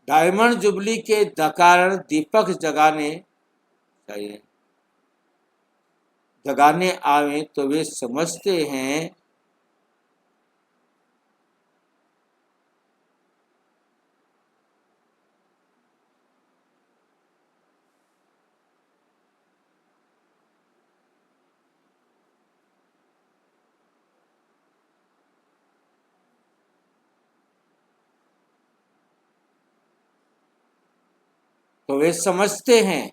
डायमंड जुबली के कारण दीपक जगाने चाहिए, जगाने आवे तो वे समझते हैं। तो वे समझते हैं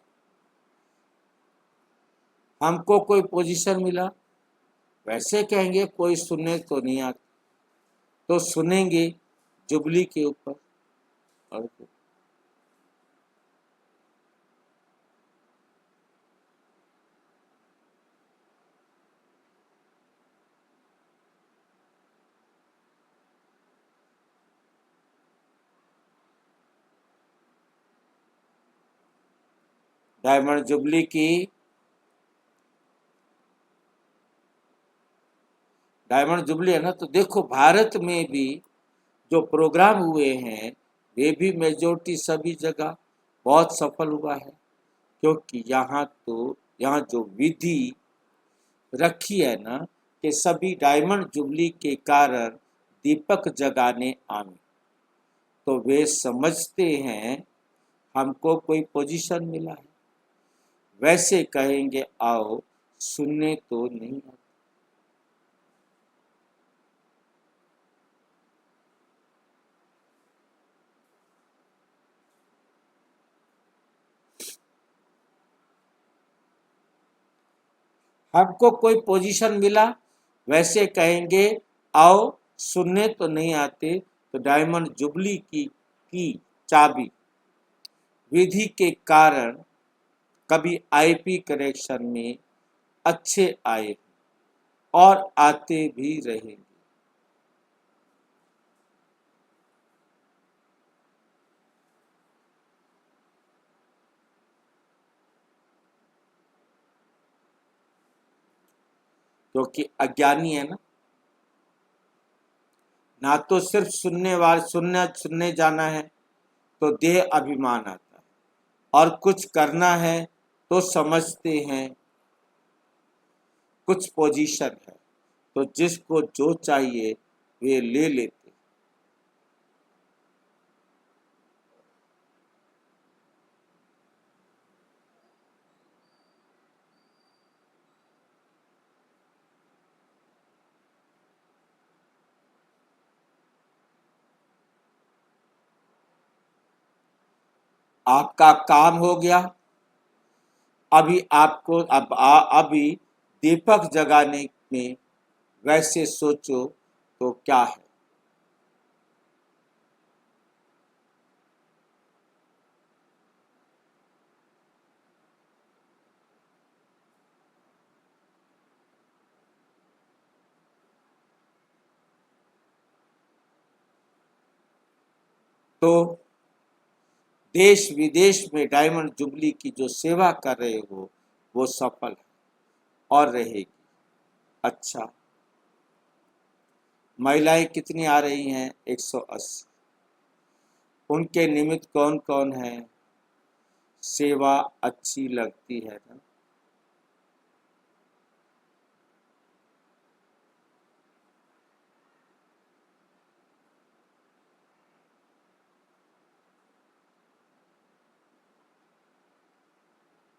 हमको कोई पोजीशन मिला, वैसे कहेंगे कोई सुनने तो नहीं आता, तो सुनेंगे जुबली के ऊपर। और डायमंड जुबली की, डायमंड जुबली है ना, तो देखो भारत में भी जो प्रोग्राम हुए हैं, वे भी मेजोरिटी सभी जगह बहुत सफल हुआ है। क्योंकि यहाँ जो विधि रखी है ना, कि सभी डायमंड जुबली के कारण दीपक जगाने आवे, तो वे समझते हैं हमको कोई पोजीशन मिला है, वैसे कहेंगे आओ सुनने तो नहीं आता। हमको कोई पोजीशन मिला, वैसे कहेंगे आओ, सुनने तो नहीं आते, तो डायमंड जुबली की चाबी विधि के कारण कभी आईपी करेक्शन में अच्छे आए और आते भी रहेंगे। क्योंकि अज्ञानी है ना तो सिर्फ सुनने जाना है तो देह अभिमान आता है, और कुछ करना है तो समझते हैं कुछ पोजीशन है, तो जिसको जो चाहिए वे ले लेते। आपका काम हो गया, अभी आपको अभी दीपक जगाने में वैसे सोचो तो क्या है। तो देश विदेश में डायमंड जुबली की जो सेवा कर रहे हो वो सफल है और रहेगी। अच्छा, महिलाएं कितनी आ रही हैं? 180। उनके निमित्त कौन कौन है? सेवा अच्छी लगती है ना?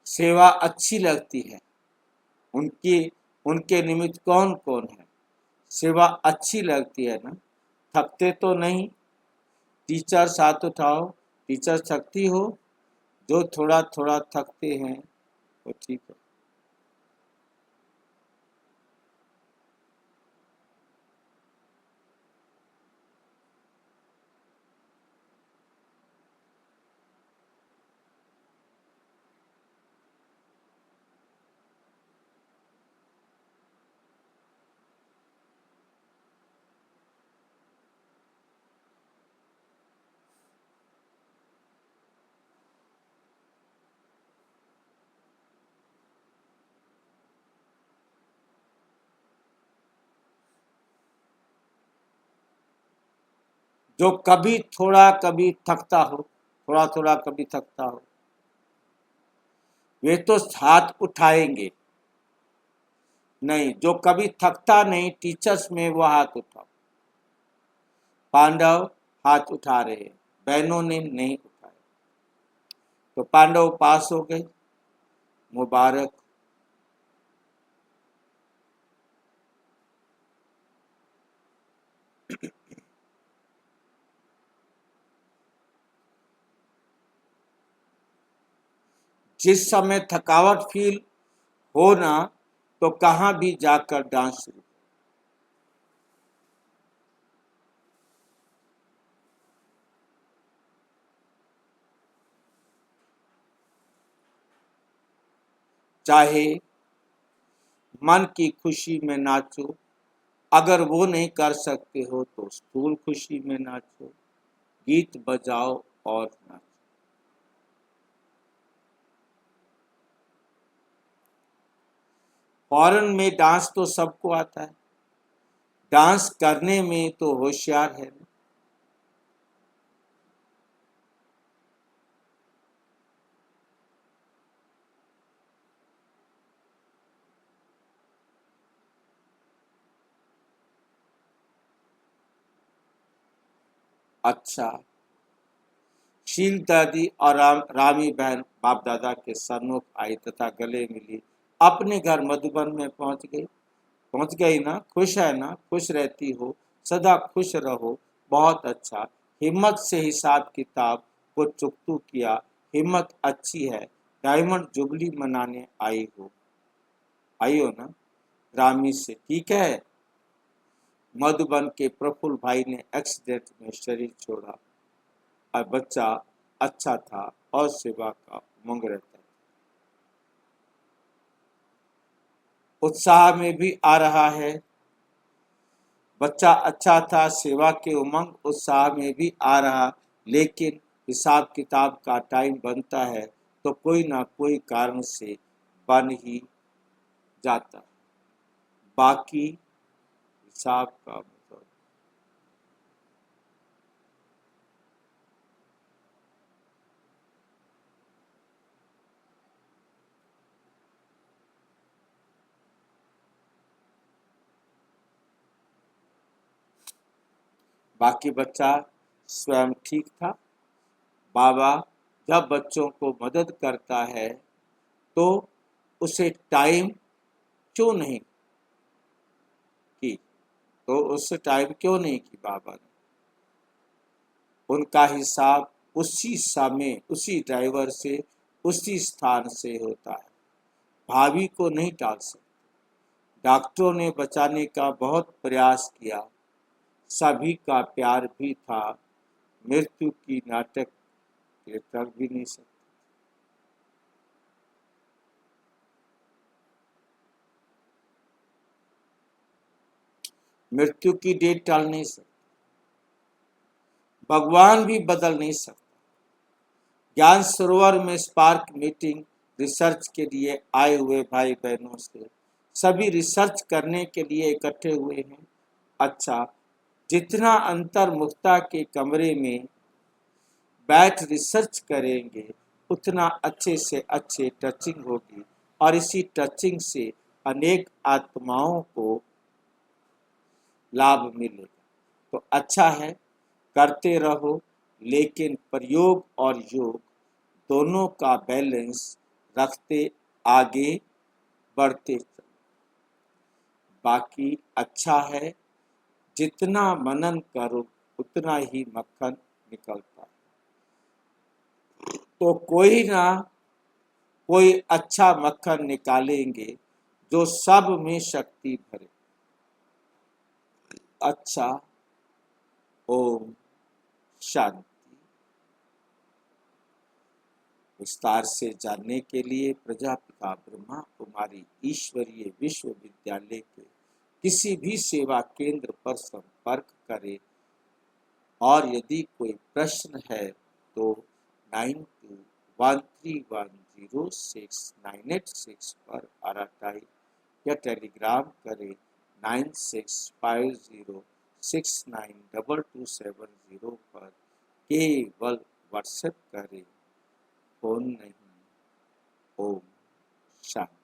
सेवा अच्छी लगती है। उनकी उनके निमित्त कौन कौन है? सेवा अच्छी लगती है ना? थकते तो नहीं? टीचर साथ उठाओ। टीचर थकती हो? जो थोड़ा थोड़ा थकते हैं वो ठीक है। जो कभी थोड़ा कभी थकता हो, थोड़ा थोड़ा कभी थकता हो, वे तो हाथ उठाएंगे। नहीं, जो कभी थकता नहीं टीचर्स में वो हाथ उठाओ। पांडव हाथ उठा रहे हैं, बहनों ने नहीं उठाए, तो पांडव पास हो गए, मुबारक। जिस समय थकावट फील हो ना, तो कहाँ भी जाकर डांस शुरू। चाहे मन की खुशी में नाचो, अगर वो नहीं कर सकते हो तो स्थूल खुशी में नाचो, गीत बजाओ और नाचो। फॉरेन में डांस तो सबको आता है, डांस करने में तो होशियार है ना। अच्छा, शील दादी और रामी बहन बाप दादा के सन्मुख आई तथा गले मिली, अपने घर मधुबन में पहुंच गई ना? खुश है ना? खुश रहती हो, सदा खुश रहो। बहुत अच्छा, हिम्मत से हिसाब किताब को चुकतू किया, हिम्मत अच्छी है, डायमंड जुबली मनाने आई हो। आइयो ना रामी से, ठीक है। मधुबन के प्रफुल्ल भाई ने एक्सीडेंट में शरीर छोड़ा और बच्चा अच्छा था और सेवा का उमंग रहता था। उत्साह में भी आ रहा है। बच्चा अच्छा था, सेवा के उमंग उत्साह में भी आ रहा, लेकिन हिसाब किताब का टाइम बनता है तो कोई ना कोई कारण से बन ही जाता। बाकी हिसाब का मतलब बाकी बच्चा स्वयं ठीक था। बाबा जब बच्चों को मदद करता है तो उसे टाइम क्यों नहीं की, तो उस टाइम क्यों नहीं की बाबा ने। उनका हिसाब उसी समय उसी ड्राइवर से उसी स्थान से होता है, भाभी को नहीं टाल सकते। डॉक्टरों ने बचाने का बहुत प्रयास किया, सभी का प्यार भी था, मृत्यु की नाटक ये टल भी नहीं सकते। मृत्यु की डेट टाल नहीं सकते, भगवान भी बदल नहीं सकता। ज्ञान सरोवर में स्पार्क मीटिंग रिसर्च के लिए आए हुए भाई बहनों से सभी रिसर्च करने के लिए इकट्ठे हुए हैं। अच्छा, जितना अंतर्मुखता के कमरे में बैठ रिसर्च करेंगे उतना अच्छे से अच्छे टचिंग होगी और इसी टचिंग से अनेक आत्माओं को लाभ मिलेगा। तो अच्छा है, करते रहो, लेकिन प्रयोग और योग दोनों का बैलेंस रखते आगे बढ़ते चलो। बाकी अच्छा है, जितना मनन करो उतना ही मक्खन निकलता है। तो कोई ना कोई अच्छा मक्खन निकालेंगे जो सब में शक्ति भरे। अच्छा, ओम शांति। विस्तार से जानने के लिए प्रजापिता ब्रह्मा कुमारी ईश्वरीय विश्वविद्यालय के किसी भी सेवा केंद्र पर संपर्क करें और यदि कोई प्रश्न है तो 9213106986 पर RTI या टेलीग्राम करें 9650692270 पर, केवल व्हाट्सएप करें, फोन नहीं। ओम शांति।